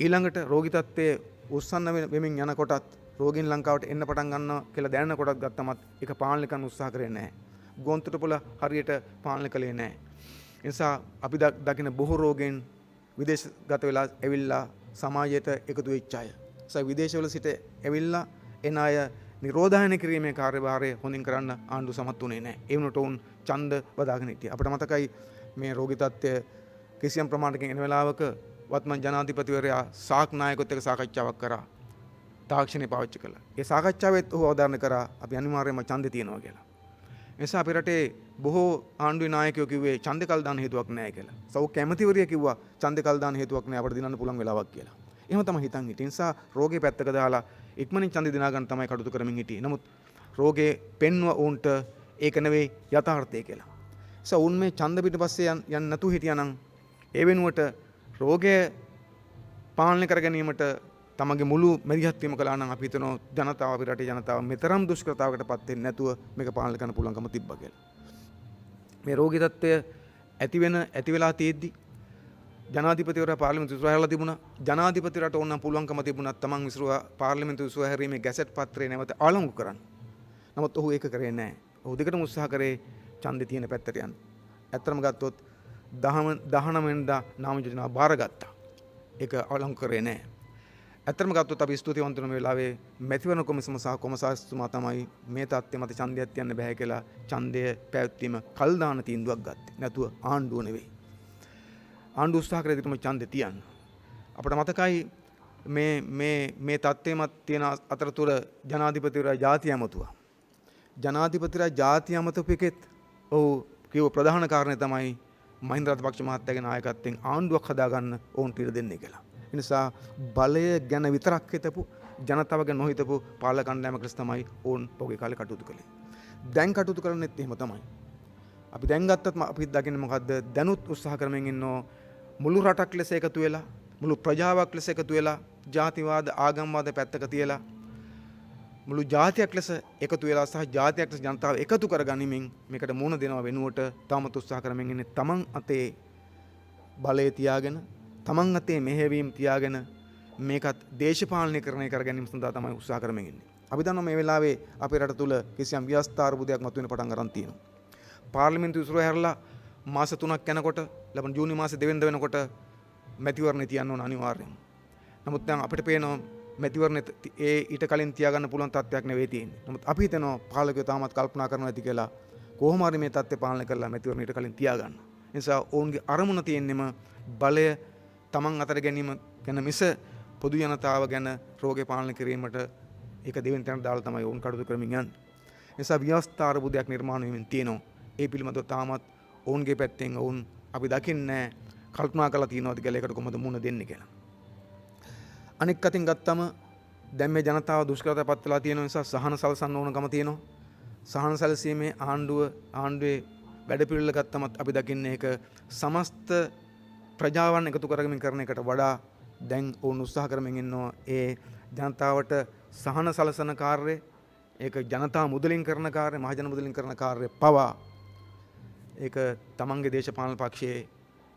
ඊළඟට රෝගී තත්ත්වයේ උස්සන්න වෙමින් යනකොටත් රෝගීන් ලංකාවට එන්න පටන් ගන්නවා කියලා දැනන කොටත් ගත්තමත් ඒක පාලනය කරන්න උත්සාහ කරේ නැහැ. ගොන්තොටුපළ හරියට පාලනය කළේ නැහැ. ඒ නිසා අපි දකින බොහෝ රෝගීන් විදේශගත වෙලා ඇවිල්ලා සමාජයට එකතු වෙච්ච අය. ඒ විදේශවල සිට ඇවිල්ලා එන අය නිරෝධායන කිරීමේ කාර්යභාරය හොඳින් කරන්න ආණ්ඩුව සමත් වුණේ නැහැ. ඒ වුණට උන් ඡන්ද බදාගෙන හිටියා. අපිට මතකයි මේ රෝගී තත්ත්වය කිසියම් ප්‍රමාණයකින් එන වෙලාවක වත්මන් ජනාධිපතිවරයා සාක් නායකත් එක්ක සාකච්ඡාවක් කරා. තාක්ෂණය පාවිච්චි කළා. ඒ සාකච්ඡාවෙත් ඔහු අවධාරණය කරා අපි අනිවාර්යයෙන්ම ඡන්දේ තියනවා කියලා. ඒ නිසා අපේ රටේ බොහෝ ආණ්ඩුවේ නායකයෝ කිව්වේ ඡන්දේ කල් දාන හේතුවක් නැහැ කියලා. සෞඛ්‍ය කැමැතිවරිය කිව්වා ඡන්දේ කල් දාන හේතුවක් නැහැ අපිට දිනන්න පුළුවන් වෙලාවක් කියලා. එහෙම තමයි හිතන් හිටියේ. ඒ නිසා රෝගේ පැත්තක දාලා ඉක්මනින් ඡන්දේ දිනා ගන්න තමයි කටයුතු කරමින් හිටියේ. නමුත් රෝගේ පෙන්ව උන්ට ඒක නෙවෙයි යථාර්ථය කියලා. ඒ නිසා උන් මේ ඡන්ද පිටපස්සේ යන්න නැතු හිටියානම් ඒ වෙනුවට රෝගය පාලනය කර ගැනීමට තමගේ මුළු මැදිහත් වීම කළා නම් අපි හිතනවා ජනතාව අපේ රටේ ජනතාව මෙතරම් දුෂ්කරතාවකට පත් වෙන්නේ නැතුව මේක පාලනය කරන්න පුළුවන්කම තිබ්බා කියලා. මේ රෝගී තත්ත්වය ඇති වෙලා තියෙද්දි ජනාධිපතිවරයා පාර්ලිමේන්තුව විසුරු හැරලා තිබුණා. ජනාධිපතිවරයාට ඕනනම් පුළුවන්කම තිබුණා තමන් විසුරුවා පාර්ලිමේන්තුව විසුරු හැරීමේ ගැසට් පත්‍රය නැවත ආලංගු කරන්න. නමුත් ඔහු ඒක කරේ නැහැ. ඔහු දෙකටම උත්සාහ කරේ ඡන්දේ තියෙන පැත්තට යන්න. ඇත්තම ගත්තොත් 19 වෙනිදා නාම යෝජනාව බාරගත්තා. ඒක ආලංගු කරේ නැහැ. ඇත්තම ගත්තොත් අපි ස්තුතිවන්ත වෙන වෙලාවේ මැතිවරණ කොමිසම සහ කොමසාරිස්තුමා තමයි මේ තත්ත්වය මත ඡන්දයක් තියන්න බෑ කියලා ඡන්දය පැවැත්වීම කල් දාන තීන්දුවක් ගත්තේ. නැතුව ආණ්ඩුව නෙවෙයි. ආණ්ඩුව උත්සාහ කරේ දිටම ඡන්දේ තියන්න. අපිට මතකයි මේ තත්ත්වෙමත් තියෙන අතරතුර ජනාධිපතිවරයා ජාතිය ඇමතුවා. ජනාධිපතිවරයා ජාතිය ඇමතුපු එකෙත් ඔහු කිව්ව ප්‍රධාන කාරණේ තමයි මහින්ද රාජපක්ෂ මහත්තයාගේ නායකත්වයෙන් ආණ්ඩුවක් හදාගන්න ඕන් පිළ දෙන්නේ කියලා. ඒ නිසා බලය ගැන විතරක් හිතපු ජනතාව ගැන නොහිතපු පාලක කණ්ඩායමකට තමයි ඕන් පොගේ කාලේ කටයුතු කළේ. දැන් කටයුතු කරන්නේත් එහෙම තමයි. අපි දැන් ගත්තත් අපි දකින්නේ මොකද්ද? දැනුත් උත්සාහ කරමින් ඉන්නෝ මුළු රටක් ලෙස එකතු වෙලා මුළු ප්‍රජාවක් ලෙස එකතු වෙලා ජාතිවාද ආගම්වාද පැත්තක තියලා මුළු ජාතියක් ලෙස එකතු වෙලා සහ ජාතියක් ලෙස ජනතාව එකතු කරගනිමින් මේකට මුහුණ දෙනවා වෙනුවට තාමත් උත්සාහ කරමින් ඉන්නේ තමන් අතේ බලය තියාගෙන තමන් අතේ මෙහෙවීම් තියාගෙන මේකත් දේශපාලනීකරණය කර ගැනීම සඳහා තමයි උත්සාහ කරමින් ඉන්නේ. අපි දන්නවා මේ වෙලාවේ අපේ රට තුල කිසියම් ව්‍යවස්ථා අර්බුදයක් මතුවෙන පටන් ගන්න තියෙනවා. පාර්ලිමේන්තු ඉස්සරහ හැරලා මාස 3ක් යනකොට ලබන ජූනි මාසේ 2 වෙනිදා වෙනකොට මැතිවරණය තියන්න ඕන අනිවාර්යයෙන්ම. නමුත් දැන් අපිට පේනවා මැතිවරණය ඒ ඊට කලින් තියාගන්න පුළුවන් තත්ත්වයක් නෙවෙයි තියෙන්නේ. නමුත් අපි හිතනවා පාලකයෝ තාමත් කල්පනා කරනවා ඇති කියලා කොහොම හරි මේ තත්ත්වය පාලනය කරලා මැතිවරණ ඊට කලින් තියාගන්න. ඒ නිසා ඔවුන්ගේ අරමුණ තියෙන්නෙම බලය තමන් අතර ගැනීම ගැන මිස පොදු ජනතාව ගැන රෝගය පාලනය කිරීමට ඒක දෙවෙනි තැනට දාලා තමයි ඔවුන් කටයුතු කරමින් යන්නේ. ඒ නිසා ව්‍යවස්ථා අර්බුදයක් නිර්මාණය වෙමින් තියෙනවා. ඒ පිළිබඳව තාමත් ඔවුන්ගේ පැත්තෙන් ඔවුන් අපි දකින්නේ කල්පනා කරලා තියෙනවද කියලා ඒකට කොහොමද මුහුණ දෙන්නේ කියලා. අනෙක් අතින් ගත්තම දැන් මේ ජනතාව දුෂ්කරතාවපත් වෙලා තියෙන නිසා සහන සලසන්න ඕනකම තියෙනවා. සහන සැලසීමේ ආණ්ඩුවේ වැඩපිළිවෙල ගත්තමත් අපි දකින්නේ ඒක සමස්ත ප්‍රජාවන් එකතු කරගෙන කරන එකට වඩා දැන් ඔවුන් උත්සාහ කරමින් ඉන්නවා ඒ ජනතාවට සහන සලසන කාර්යය ඒක ජනතා මුදලින් කරන කාර්යය මහජන මුදලින් කරන කාර්යය පවා ඒක තමන්ගේ දේශපාලන පක්ෂයේ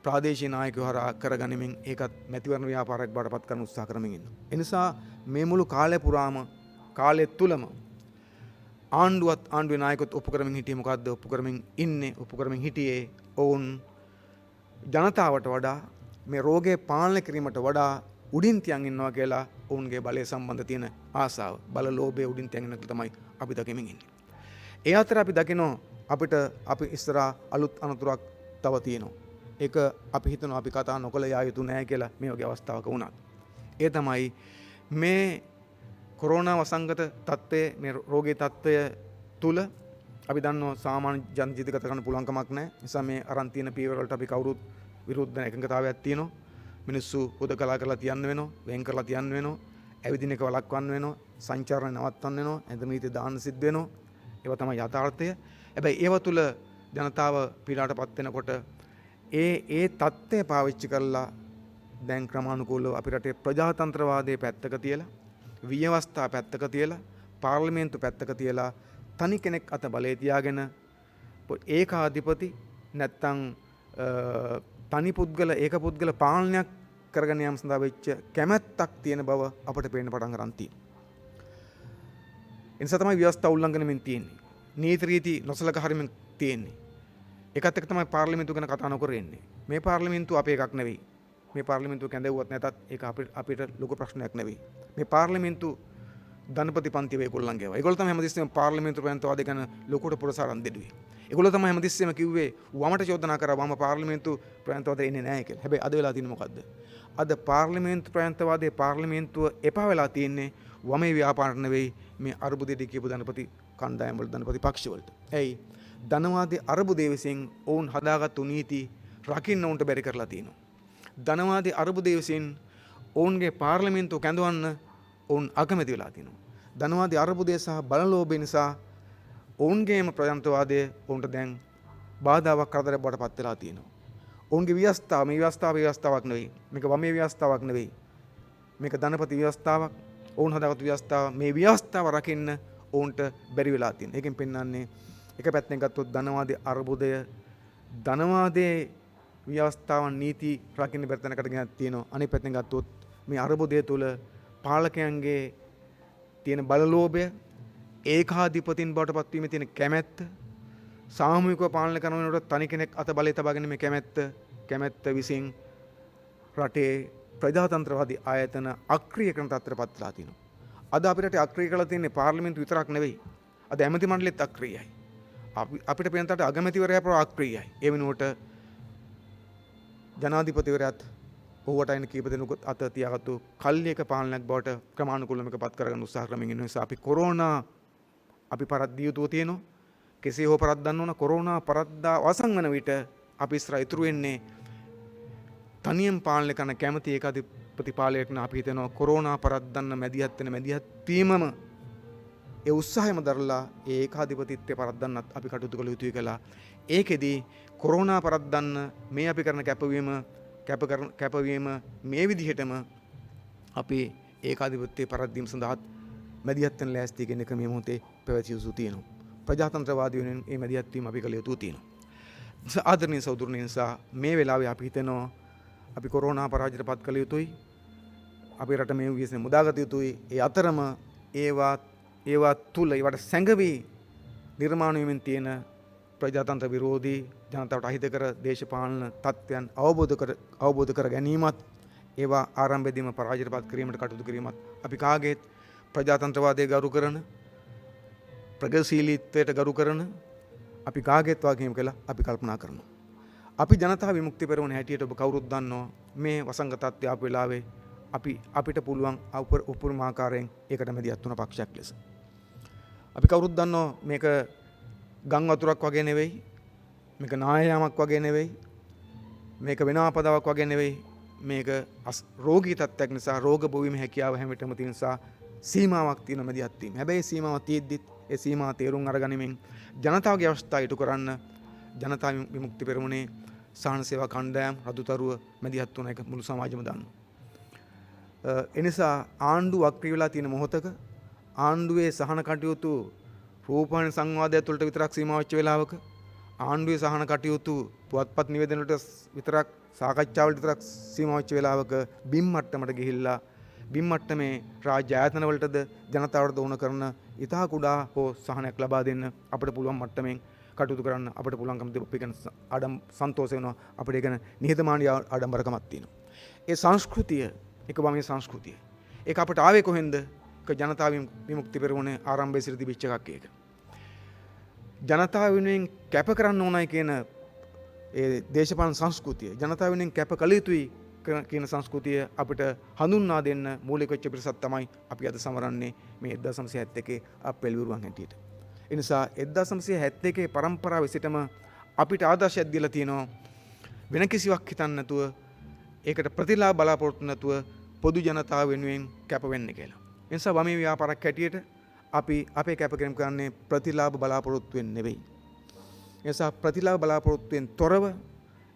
ප්‍රාදේශීය නායකයෝ හරහා කරගනිමින් ඒකත් මැතිවරණ ව්‍යාපාරයක් බවට පත් කරන උත්සාහ කරමින් ඉන්නවා. ඒ නිසා මේ මුළු කාලය පුරාම කාලය තුලම ආණ්ඩුවේ නායකත් ඔප්පු කරමින් හිටියේ මොකද්ද? ඔප්පු කරමින් හිටියේ ඔවුන් ජනතාවට වඩා මේ රෝගය පාලනය කිරීමට වඩා උඩින් තියන් ඉන්නවා කියලා ඔවුන්ගේ බලය සම්බන්ධ තියෙන ආසාව බල ලෝභය උඩින් තියන් ඉන්න තමයි අපි දකිමින් ඉන්නේ. ඒ අතර අපි දකිනවා අපි ඉස්සරහා අලුත් අනතුරක් තව තියෙනවා. ඒක අපි හිතනවා අපි කතා නොකළ යුතු නෑ කියලා මේ වගේ අවස්ථාවක වුණත්. ඒ තමයි මේ කොරෝනා වසංගත තත්ත්වයේ මේ රෝගී තත්ත්වය තුල අපි දන්නවා සාමාන්‍ය ජන ජීවිත ගත කරන්න පුළුවන් කමක් නැහැ. නිසා මේ අරන් තියෙන පීවර වලට අපි කවුරුත් විරුද්ධ එකඟතාවයක් තියෙනවා. මිනිස්සු හොදකලා කරලා තියන්න වෙනවා, වෙන් කරලා තියන්න වෙනවා, ඇවිදින එක වළක්වන්න වෙනවා, සංචාරණ නවත්තන්න වෙනවා, ඇඳ නීති දාන්න සිද්ධ වෙනවා. ඒවා තමයි යථාර්ථය. හැබැයි ඒව තුල ජනතාව පීඩාවටපත් වෙනකොට ඒ தත්ත්වය පාවිච්චි කරලා දැන් ක්‍රමානුකූලව අපි රටේ ප්‍රජාතන්ත්‍රවාදයේ පැත්තක තියලා ව්‍යවස්ථා පැත්තක තියලා පාර්ලිමේන්තු පැත්තක තියලා තනි කෙනෙක් අත බලය තියාගෙන ඒකාධිපති නැත්තම් තනි පුද්ගල පාලනයක් කරගෙන යාම සඳහා වෙච්ච කැමැත්තක් තියෙන බව අපට පේන්න පටන් ගන්න තියෙනවා. ඒ නිසා තමයි ව්‍යවස්ථා උල්ලංඝනයෙන් තියෙන්නේ. නීති රීති නොසලකා හරින්න තියෙන්නේ. ඒකත් එක්ක තමයි පාර්ලිමේන්තුව ගැන කතා නොකර ඉන්නේ. මේ පාර්ලිමේන්තුව අපේ එකක් නෙවෙයි. මේ පාර්ලිමේන්තුව කැඳවුවත් නැතත් ඒක අපිට ලොකු ප්‍රශ්නයක් නෙවෙයි. මේ පාර්ලිමේන්තුව ධනපති පන්ති වේගොල්ලන්ගේ ඒවා. ඒගොල්ලෝ තමයි හැමතිස්සෙම පාර්ලිමේන්තු ප්‍රයන්තවාද ගැන ලොකුට පුරසාරම් දෙදුවේ. ඒගොල්ලෝ තමයි හැමතිස්සෙම කිව්වේ වමට චෝදනා කරා වම පාර්ලිමේන්තු ප්‍රයන්තවාද එන්නේ නැහැ කියලා. හැබැයි අද වෙලා තියෙන්නේ මොකද්ද? අද පාර්ලිමේන්තු ප්‍රයන්තවාදයේ පාර්ලිමේන්තුව එපා වෙලා තියෙන්නේ වමේ ව්‍යාපාර නෙවෙයි මේ අර්බුදයට කියපු ධනපති කණ්ඩායම් වල ධනපති පක්ෂ වලට. ඇයි? ධනවාදී අර්බුදයේ විසින් ඔවුන් හදාගත්තු නීති රකින්න උන්ට බැරි කරලා තියෙනවා. ධනවාදී අර්බුදයේ විසින් ඔවුන්ගේ පාර්ලිමේන්තුව කැඳවන්න ඔවුන් අකමැති වෙලා තියෙනවා. ධනවාදී අර්බුදය සහ බලලෝභය නිසා ඔවුන්ගේම ප්‍රජාතන්ත්‍රවාදය ඔවුන්ට දැන් බාධාවක් කරදරයක් බවට පත් වෙලා තියෙනවා. ඔවුන්ගේ ව්‍යවස්ථාව මේ ව්‍යවස්ථාවක් නෙවෙයි. මේක වමේ ව්‍යවස්ථාවක් නෙවෙයි. මේක ධනපති ව්‍යවස්ථාවක්. ඔවුන් හදාගත්තු ව්‍යවස්ථාව. මේ ව්‍යවස්ථාව රකින්න ඔවුන්ට බැරි වෙලා තියෙනවා. ඒකෙන් පෙන්වන්නේ එක පැත්තෙන් ගත්තොත් ධනවාදී අර්බුදය ධනවාදයේ ව්‍යවස්ථාවන් නීති රකින්න බැරි තැනකට ගෙනත් තියෙනවා. අනිත් පැත්තෙන් ගත්තොත් මේ අර්බුදය තුළ පාලකයන්ගේ තියෙන බලලෝභය ඒකාධිපතින් බවට පත්වීමේ තියෙන කැමැත්ත සාමූහිකව පාලනය කරනකොට තනි කෙනෙක් අත බලය තබාගෙන මේ කැමැත්ත විසින් රටේ ප්‍රජාතන්ත්‍රවාදී ආයතන අක්‍රිය කරන තත්ත්වයටපත් වෙලා තිනවා. අද අපිට රටේ අක්‍රිය කරලා තියෙන්නේ පාර්ලිමේන්තු විතරක් නෙවෙයි. අද ඇමති මණ්ඩලෙත් අක්‍රියයි. අපිට පේන තරට අගමැතිවරයා ප්‍රෝ අක්‍රියයි. ඒ වෙනුවට ජනාධිපතිවරයාත් ඔහුට අයින කීප දෙනෙකුත් අත තියාගත්තු කල්ලියක පාලනයක් බවට ක්‍රමානුකූලව මේක පත් කරගන්න උත්සාහ කරමින් ඉන්න නිසා අපි කොරෝනා අපි පරද්දිය යුතුව තියෙනවා. කෙසේ හෝ පරද්දන්න ඕන. කොරෝනා පරද්දා අවසන් වන විට අපි ඉස්සරහ ඉතුරු වෙන්නේ තනියම පාලනය කරන කැමති ඒකාධිපති පාලකයෙක් අපි හිතනවා කොරෝනා පරද්දන්න මැදිහත් වීමම ඒ උත්සාහයම දරලා ඒ ඒකාධිපතිත්වය පරද්දන්නත් අපි කටයුතු කළ යුතුයි කියලා. ඒකෙදී කොරෝනා පරද්දන්න මේ අපි කරන කැපවීම මේ විදිහටම අපි ඒකාධිපත්‍යයේ පරද්දීම සඳහා මැදිහත් වෙන ලෑස්ති කියන එක මේ මොහොතේ පැවතිය යුතු තියෙනවා. ප්‍රජාතන්ත්‍රවාදී වෙනුවෙන් මේ මැදිහත් වීම අපි කළ යුතු තියෙනවා. ආදරණීය සහෝදරයන් නිසා මේ වෙලාවේ අපි හිතනවා අපි කොරෝනා පරාජයට පත් කළ යුතුයි. අපේ රට මේ විශ්ේ මුදාගත යුතුයි. ඒ අතරම ඒවා ඒවා තුල ඒවට සැඟවී නිර්මාණය වෙමින් තියෙන ප්‍රජාතන්ත්‍ර විරෝධී ජනතාවට අහිතකර දේශපාලන තත්ත්වයන් අවබෝධ කර ගැනීමත් ඒවා ආරම්භයේදීම පරාජයටපත් කිරීමට කටයුතු කිරීමත් අපි කාගේත් ප්‍රජාතන්ත්‍රවාදයේ ගරු කරන ප්‍රගතිශීලීත්වයට ගරු කරන අපි කාගේත් වාගේම කියලා අපි කල්පනා කරනවා. අපි ජනතා විමුක්ති පෙරමුණ හැටියට ඔබ කවුරුත් දන්නවා මේ වසංගත තත්ත්වය ආපු වෙලාවේ අපිට පුළුවන් උපරිමාකාරයෙන් ඒකට මැදිහත් වුණ පක්ෂයක් ලෙස. අපි කවුරුත් දන්නවා මේක ගම් වතුරක් වගේ නෙවෙයි, මේක නායයාමක් වගේ නෙවෙයි, මේක වෙන ආපදාවක් වගේ නෙවෙයි, මේක රෝගී තත්ත්වයක් නිසා රෝග බොවීමේ හැකියාව හැම විටම තියෙන නිසා සීමාවක් තියෙන මැදිහත් වීම. හැබැයි සීමාව තියෙද්දිත් ඒ සීමාව තේරුම් අරගනිමින් ජනතාවගේ අවශ්‍යතා ඉටු කරන්න ජනතා විමුක්ති පෙරමුණේ සහන සේවා කණ්ඩායම් රතුතරුව මැදිහත් වුණ එක මුළු සමාජෙම දන්නවා. එනිසා ආණ්ඩුව අක්‍රිය වෙලා තියෙන මොහොතක ආණ්ඩුවේ සහන කටයුතු රූපවාහිනී සංවාදය තුළට විතරක් සීමා වෙච්ච වෙලාවක ආණ්ඩුවේ සහන කටයුතු පුවත්පත් නිවේදන වලට විතරක් සාකච්ඡා වලට විතරක් සීමා වෙච්ච වෙලාවක බිම් මට්ටමට ගිහිල්ලා බිම් මට්ටමේ රාජ්‍ය ආයතන වලටද ජනතාවට දෝන කරන ඉතා කුඩා හෝ සහනයක් ලබා දෙන්න අපිට පුළුවන් මට්ටමින් කටයුතු කරන්න අපිට පුළුවන්කම තිබෙන සන්තෝෂ වෙනවා. අපිට ඒක නිහතමානී ආඩම්බරකමක් තියෙනවා. ඒ සංස්කෘතිය එක වමේ සංස්කෘතිය. ඒක අපිට ආවේ කොහෙන්ද? ජනතා විමුක්ති පෙරමුණේ ආරම්භයේ සිට තිබිච්ච එකක් ඒක. ජනතාව වෙනුවෙන් කැප කරන්න ඕනයි කියන ඒ දේශපාලන සංස්කෘතිය, ජනතාව වෙනුවෙන් කැප කළ යුතුයි කියන සංස්කෘතිය අපිට හඳුන්වා දෙන්න මූලික වෙච්ච පිරිසක් තමයි අපි අද සමරන්නේ මේ 1971 අප්‍රේල් විරුවන් හැටියට. ඒ නිසා 1971 පරම්පරාව සිටම අපිට ආදර්ශයක් දීලා තියෙනවා වෙන කිසිවක් හිතන්න නැතුව ඒකට ප්‍රතිලාභ බලාපොරොත්තු නැතුව පොදු ජනතාව වෙනුවෙන් කැප වෙන්න කියලා. ඒ නිසා වමේ ව්‍යාපාරයක් හැටියට අපි අපේ කැපකිරීම කරන්නේ ප්‍රතිලාභ බලාපොරොත්තු වෙන්නේ නෙවෙයි. ඒ නිසා ප්‍රතිලාභ බලාපොරොත්තුෙන් තොරව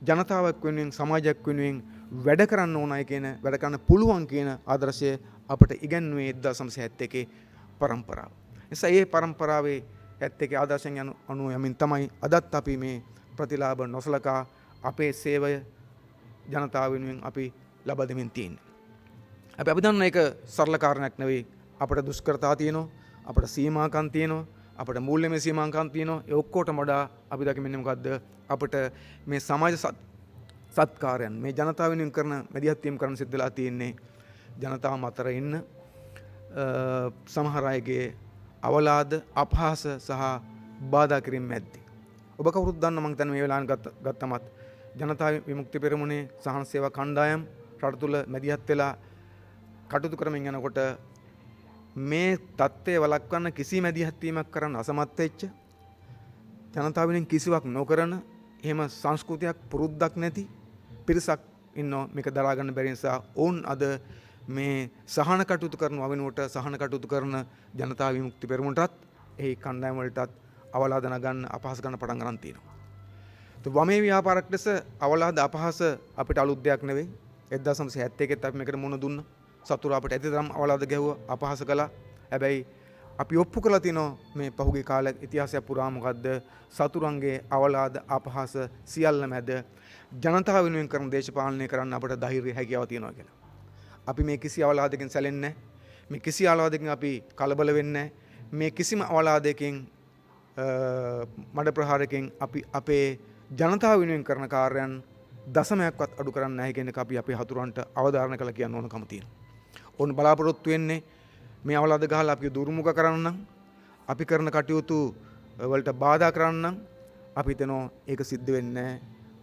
ජනතාවක් වෙනුවෙන් සමාජයක් වෙනුවෙන් වැඩ කරන්න ඕනයි කියන වැඩ කරන්න පුළුවන් කියන ආදර්ශය අපට ඉගැන්වුවේ 1971 පරම්පරාව. ඒ නිසා මේ පරම්පරාවේ 71 ආදර්ශයන් අනුව යමින් තමයි අදත් අපි මේ ප්‍රතිලාභ නොසලකා අපේ සේවය ජනතාව වෙනුවෙන් අපි ලබා දෙමින් තියෙන්නේ. අපි දන්න එක සරල කාරණයක් නෙවෙයි. අපට දුෂ්කරතා තියෙනවා, අපට සීමාකම් තියෙනවා, අපට මූල්‍යමය සීමාකම් තියෙනවා. ඒ ඔක්කොටම වඩා අපි දකින්නේ මොකද්ද? අපට මේ සමාජ සත්කාරයන් මේ ජනතාව වෙනුවෙන් කරන මැදිහත් වීම කරන්න සිද්ධ වෙලා තියෙන්නේ ජනතාව අතර ඉන්න සමහර අයගේ අවලාද අපහාස සහ බාධා කිරීම මැද්දේ. ඔබ කවුරුත් දන්න මම හිතන්නේ මේ වෙලාවට ගත්තමත් ජනතා විමුක්ති පෙරමුණේ සහන සේවා කණ්ඩායම් රට තුළ මැදිහත් වෙලා කටයුතු කරමින් යනකොට මේ தත්ත්වය වළක්වන්න කිසි මැදිහත් වීමක් කරන්න අසමත් වෙච්ච ජනතාව වෙනුවෙන් කිසිවක් නොකරන එහෙම සංස්කෘතියක් පුරුද්දක් නැති පිරිසක් ඉන්නවා. මේක දරා ගන්න බැරි නිසා ඔවුන් අද මේ සහන කටයුතු කරන වෙනුවට සහන කටයුතු කරන ජනතා විමුක්ති පෙරමුණටත් එහි කණ්ඩායම් වලටත් අවලාද නගන්න අපහාස ගන්න පටන් ගන්න තියෙනවා. වමේ ව්‍යාපාරයක් ලෙස අවලාද අපහාස අපිට අලුත් දෙයක් නෙවෙයි. 1971 අපි මේකට මුණ දුන්නා. සතුරු අපිට ඇතිතරම් අවලාද ගැහුවා, අපහාස කළා. හැබැයි අපි ඔප්පු කරලා තිනවා මේ පහුගිය කාලේ ඉතිහාසය පුරා මොකද්ද සතුරුන්ගේ අවලාද අපහාස සියල්ල මැද ජනතාව වෙනුවෙන් කරන දේශපාලනය කරන්න අපිට ධෛර්යය හැකියාව තියෙනවා කියලා. අපි මේ කිසි අවලාදකින් සැලෙන්නේ නැහැ. මේ කිසි අවලාදකින් අපි කලබල වෙන්නේ නැහැ. මේ කිසිම අවලාදයකින් මඩ ප්‍රහාරකින් අපි අපේ ජනතාව වෙනුවෙන් කරන කාර්යයන් දශමයක්වත් අඩු කරන්නේ නැහැ කියන එක අපි අපේ හතුරන්ට අවධාරණ කළ කියන්න ඕනකම තියෙනවා. ඕන බලාපොරොත්තු වෙන්නේ මේ අවලාද ගහලා අපි දුර්මුඛ කරන්න නම් අපි කරන කටයුතු වලට බාධා කරන්න නම් අපි හිතනවා ඒක සිද්ධ වෙන්නේ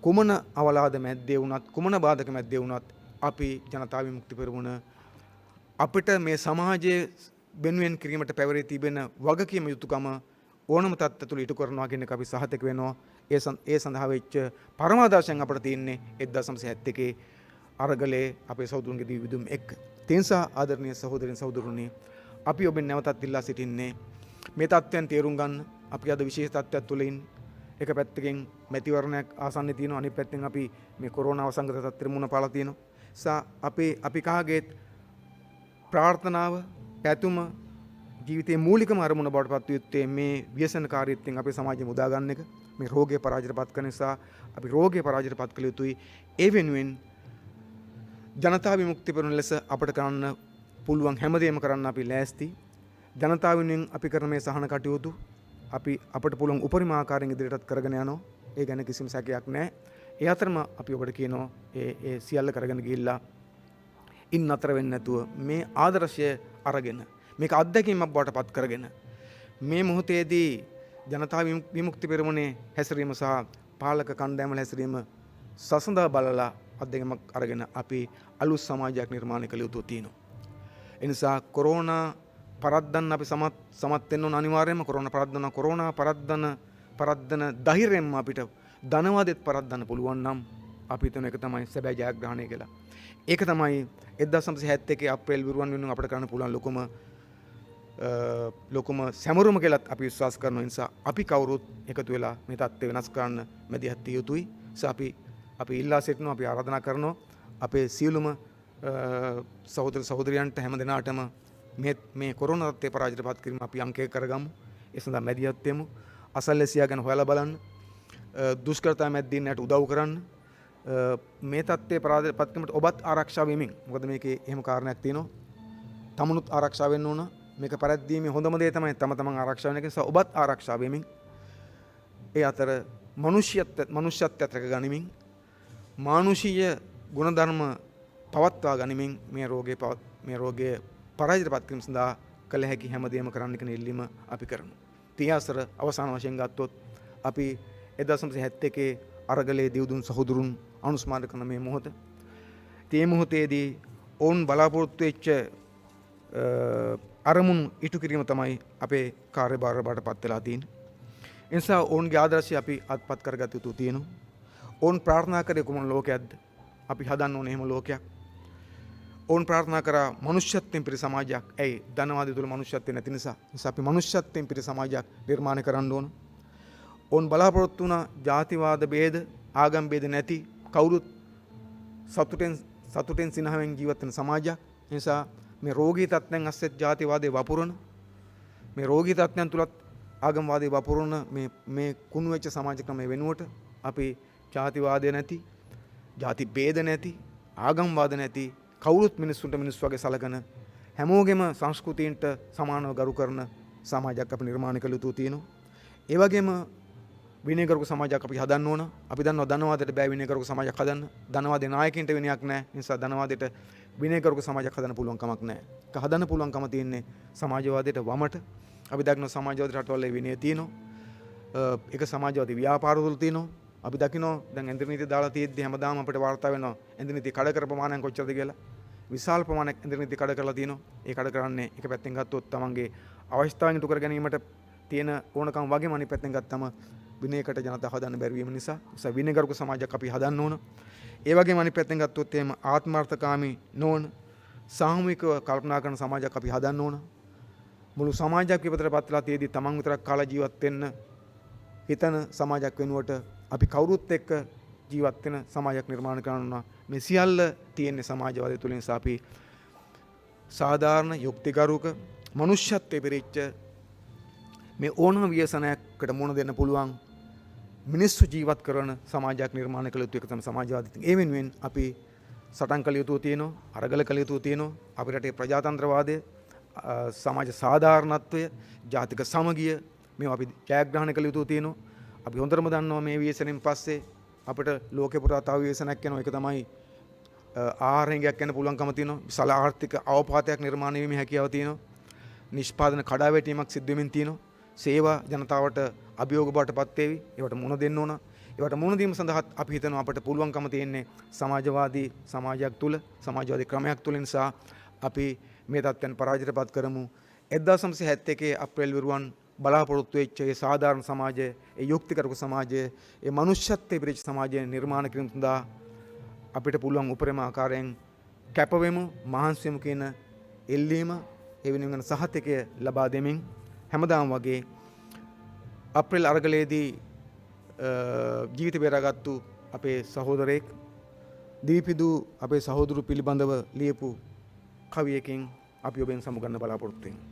කුමන අවලාද මැද්දේ වුණත් කුමන බාධක මැද්දේ වුණත් අපි ජනතා විමුක්ති පෙරමුණ අපිට මේ සමාජයේ වෙනුවෙන් කිරීමට පැවරී තිබෙන වගකීම යුතුකම ඕනම තත්ත්ව තුළ ඉටු කරනවා කියන එක අපි සහතික වෙනවා. ඒ සඳහා වෙච්ච පරමාදර්ශයෙන් අපිට තියෙන්නේ 1971 අරගලේ අපේ සහෝදරුන්ගේ දිවිදුම් එක්ක. ඒ නිසා ආදරණීය සහෝදරයන් සහෝදරුනි අපි ඔබෙන් නැවතත් ඉල්ලා සිටින්නේ මේ තත්ත්වයන් තේරුම් ගන්න. අපි අද විශේෂ තත්ත්වයක් තුළ ඉන්නේ. එක පැත්තකින් මැතිවරණයක් ආසන්නයේ තියෙනවා, අනිත් පැත්තෙන් අපි මේ කොරෝනා වසංගත තත්ත්වෙ මුණ පාලා තියෙනවා. නිසා අපි කාගේත් ප්‍රාර්ථනාව පැතුම ජීවිතයේ මූලිකම අරමුණ බවට පත් යුත්තේ මේ ව්‍යසනකාරීත්වයෙන් අපේ සමාජය මුදා ගන්න එක. මේ රෝගය පරාජයටපත් කරන නිසා අපි රෝගය පරාජයටපත් කළ යුතුයි. ඒ වෙනුවෙන් ජනතා විමුක්ති පෙරමුණ ලෙස අපට කරන්න පුළුවන් හැමදේම කරන්න අපි ලෑස්ති. ජනතාව වෙනුවෙන් අපි කරන මේ සහන කටයුතු අපි අපට පුළුවන් උපරිම ආකාරයෙන් ඉදිරියටත් කරගෙන යනවා. ඒ ගැන කිසිම සැකයක් නැහැ. ඒ අතරම අපි ඔබට කියනවා ඒ සියල්ල කරගෙන ගිහිල්ලා ඉන්න අතර වෙන්නේ නැතුව මේ ආදර්ශය අරගෙන මේක අත්දැකීමක් බවට පත් කරගෙන මේ මොහොතේදී ජනතා විමුක්ති පෙරමුණේ හැසිරීම සහ පාලක කණ්ඩායම හැසිරීම සසඳා බලලා අත්දැකීමක් අරගෙන අපි අලුත් සමාජයක් නිර්මාණය කළ යුතු තියෙනවා. ඒ නිසා කොරෝනා පරද්දන්න අපි සමත් වෙන්න ඕන අනිවාර්යයෙන්ම. කොරෝනා පරද්දන ධෛර්යයෙන්ම අපිට ධනවාදෙත් පරද්දන්න පුළුවන් නම් අපි හිතන එක තමයි සැබෑ ජයග්‍රහණය කියලා. ඒක තමයි 1971 අප්‍රේල් විරුවන් වෙනුවෙන් අපිට කරන්න පුළුවන් ලොකුම සැමරුම කියලාත් අපි විශ්වාස කරන නිසා අපි කවුරුත් එකතු වෙලා මේ තත්ත්වය වෙනස් කරන්න මැදිහත් විය යුතුයි. අපි ඉල්ලා සිටිනවා, අපි ආරාධනා කරනවා අපේ සියලුම සහෝදර සහෝදරියන්ට හැම දිනාටම මේ කොරෝනා තත්ත්වය පරාජයට පත් කිරීම අපි අංකය කරගමු. ඒ සඳහා මැදිහත් වෙමු. අසල්වැසියා ගැන හොයලා බලන්න. දුෂ්කරතා මැද්දීන්ට උදව් කරන්න. මේ තත්ත්වයේ පරාජයට පත් කිරීමට ඔබත් ආරක්ෂා වෙමින්. මොකද මේකේ එහෙම කාරණයක් තියෙනවා. තමනුත් ආරක්ෂා වෙන්න ඕන. මේක පරද්දීමේ හොඳම දේ තමයි තමන් ආරක්ෂා වෙන එක. නිසා ඔබත් ආරක්ෂා වෙමින් ඒ අතර මනුෂ්‍යත්වයට රැක ගනිමින් මානුෂීය ගුණධර්ම පවත්වා ගනිමින් මේ රෝගය පරාජයට පත් කිරීම සඳහා කළ හැකි හැමදේම කරන්න කියන ඉල්ලීම අපි කරනවා. තියාසර අවසාන වශයෙන් ගත්තොත් අපි 1971 අරගලේ දිවුදුන් සහෝදරුන් අනුස්මාරක කරන මේ මොහොත. මේ මොහොතේදී ඔවුන් බලාපොරොත්තු වෙච්ච අරමුණු ඉටු කිරීම තමයි අපේ කාර්යභාර බවට පත් වෙලා තියෙන්නේ. ඒ නිසා ඔවුන්ගේ ආදර්ශය අපි අත්පත් කරගත යුතු තියෙනවා. ඔවුන් ප්‍රාර්ථනා කරේ කුමන ලෝකයක්ද? අපි හදන්න ඕනේ එහෙම ලෝකයක්. ඔවුන් ප්‍රාර්ථනා කරා මනුෂ්‍යත්වයෙන් පිරි සමාජයක්. ඇයි? ධනවාදී තුල මනුෂ්‍යත්වය නැති නිසා. අපි මනුෂ්‍යත්වයෙන් පිරි සමාජයක් නිර්මාණය කරන්න ඕන. ඔවුන් බලාපොරොත්තු වුණා ජාතිවාද ભેද, ආගම් ભેද නැති කවුරුත් සතුටෙන් සිනහවෙන් ජීවත් වෙන සමාජයක්. ඒ නිසා මේ රෝගී තත්ත්වයන් අස්සෙත් ජාතිවාදයේ වපුරන, මේ රෝගී තත්ත්වයන් තුලත් ආගම්වාදයේ වපුරන මේ කුණු වෙච්ච සමාජ ක්‍රමය වෙනුවට අපි ජාතිවාදය නැති, ජාති ભેද නැති, ආගම්වාද නැති කවුරුත් මිනිස්සුන්ට මිනිස්සු වගේ සලකන හැමෝගෙම සංස්කෘතීන්ට සමානව ගරු කරන සමාජයක් අපි නිර්මාණය කළ යුතු තියෙනවා. ඒ වගේම විනයකරුක සමාජයක් අපි හදන්න ඕන. අපි දන්නවා ධනවාදයට බෑ විනයකරුක සමාජයක් හදන්න. ධනවාදී නායකින්ට විනයක් නැහැ. ඒ නිසා ධනවාදයට විනයකරුක සමාජයක් හදන්න පුළුවන් කමක් නැහැ. ඒක හදන්න පුළුවන්කම තියෙන්නේ සමාජවාදයට වමට. අපි දක්න සමාජවාදී රටවල විනය තියෙනවා. ඒක සමාජවාදී ව්‍යාපාර වල තියෙනවා. අපි දකිනවා දැන් ඇඳිරි නීති දාලා තියෙද්දි හැමදාම අපිට වාර්තා වෙනවා ඇඳිරි නීති කඩ කර ප්‍රමාණයක් කොච්චරද කියලා. විශාල ප්‍රමාණයක් ඇඳිරි නීති කඩ කරලා තියෙනවා. ඒ කඩ කරන්නේ එක පැත්තෙන් ගත්තොත් තමන්ගේ අවශ්‍යතාවයන් ඉටු කර ගැනීමට තියෙන ඕනකම් වගේම අනිත් පැත්තෙන් ගත්තම විනයකට ජනතාව හදන්න බැරි වීම නිසා විනයගරුක සමාජයක් අපි හදන්න ඕන. ඒ වගේම අනිත් පැත්තෙන් ගත්තොත් එහෙම ආත්මార్థකාමී නොවන සාමූහිකව කල්පනා කරන සමාජයක් අපි හදන්න ඕන. මුළු සමාජයක් විපතට පත් වෙලා තියෙද්දි තමන් විතරක් කාලා ජීවත් වෙන්න හිතන සමාජයක් වෙනුවට අපි කවුරුත් එක්ක ජීවත් වෙන සමාජයක් නිර්මාණය කරනවා. මේ සියල්ල තියෙන සමාජවාදය තුළ නිසා අපි සාධාරණ යුක්තිගරුක මනුෂ්‍යත්වයේ පිරිච්ච මේ ඕනම ව්‍යසනයකට මුහුණ දෙන්න පුළුවන් මිනිස්සු ජීවත් කරන සමාජයක් නිර්මාණය කළ යුතු එක තමයි සමාජවාදී. ඒ වෙනුවෙන් අපි සටන් කළ යුතු තියෙනවා, අරගල කළ යුතු තියෙනවා. අපේ රටේ ප්‍රජාතන්ත්‍රවාදය, සමාජ සාධාරණත්වය, ජාතික සමගිය මේවා අපි ජයග්‍රහණය කළ යුතු තියෙනවා. අපි හොඳටම දන්නවා මේ ව්‍යසනෙන් පස්සේ අපිට ලෝකේ පුරා තව ව්‍යසනයක් යනවා. ඒක තමයි ආහාරයෙන් යන්න පුළුවන්කම තියෙනවා. විශාල ආර්ථික අවපාතයක් නිර්මාණය වීමේ හැකියාව තියෙනවා. නිෂ්පාදන කඩාවැටීමක් සිද්ධ වෙමින් තියෙනවා. සේවා ජනතාවට අභියෝග බවට පත් වේවි. ඒවට මුහුණ දෙන්න ඕන. ඒවට මුහුණ දීම සඳහා අපි හිතනවා අපිට පුළුවන්කම තියෙන්නේ සමාජවාදී සමාජයක් තුල, සමාජවාදී ක්‍රමයක් තුල. නිසා අපි මේ තත්ත්වයන් පරාජයට පත් කරමු. 1971 අප්‍රේල් විරුවන් බලාපොරොත්තු වෙච්ච ඒ සාධාරණ සමාජය, ඒ යුක්තිකරුක සමාජය, ඒ මනුෂ්‍යත්වයේ පිරිච්ච සමාජය නිර්මාණය කිරීම සඳහා අපිට පුළුවන් උපරිම ආකාරයෙන් කැපවෙමු, මහන්සි වෙමු කියන එල්ලීම ඒ වෙනුවෙන් සහතිකය ලබා දෙමින් හැමදාම වගේ අප්‍රේල් අරගලයේදී ජීවිත බේරාගත්තු අපේ සහෝදරයෙක් දීපිදු අපේ සහෝදරු පිළිබඳව ලියපු කවියකින් අපි ඔබෙන් සමුගන්න බලාපොරොත්තු වෙමු.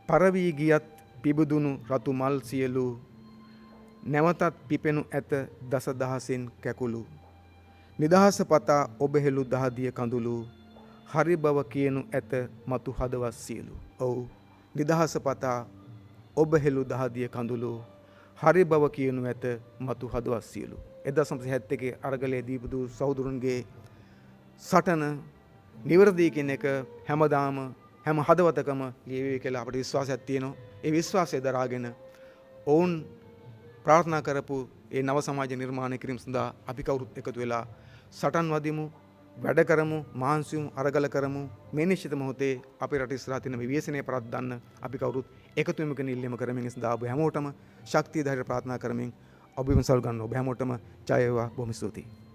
පරවී ගියත් පිබුදුණු රතු මල් සියලු නැවතත් පිපෙනු ඇත දසදහසින් කැකුළු නිදහස පතා ඔබ හෙළු දහදිය කඳුළු හරි බව කියනු ඇත මතු හදවත් සියලු. ඔව් නිදහස පතා ඔබ හෙළු දහදිය කඳුළු හරි බව කියනු ඇත මතු හදවත් සියලු. 1971 අරගලයේ දීපදු සහෝදරුන්ගේ සටන නිවැරදි කියන එක හැමදාම හැම හදවතකම ලියවේ කියලා අපිට විශ්වාසයක් තියෙනවා. ඒ විශ්වාසය දරාගෙන ඔවුන් ප්‍රාර්ථනා කරපු ඒ නව සමාජ නිර්මාණය කිරීම සඳහා අපි කවුරුත් එකතු වෙලා සටන් වදිමු, වැඩ කරමු, මහන්සියමු, අරගල කරමු. මේ නිශ්චිත මොහොතේ අපේ රට ඉස්සරහා තියෙන විවේචනය පරද්දන්න අපි කවුරුත් එකතු වෙමු කියන ඉල්ලීම කරමින් සඳහා ඔබ හැමෝටම ශක්තිය ධෛර්ය ප්‍රාර්ථනා කරමින් ඔබ විමසල් ගන්න ඔබ හැමෝටම ජය වේවා. බොහොම ස්තුතියි.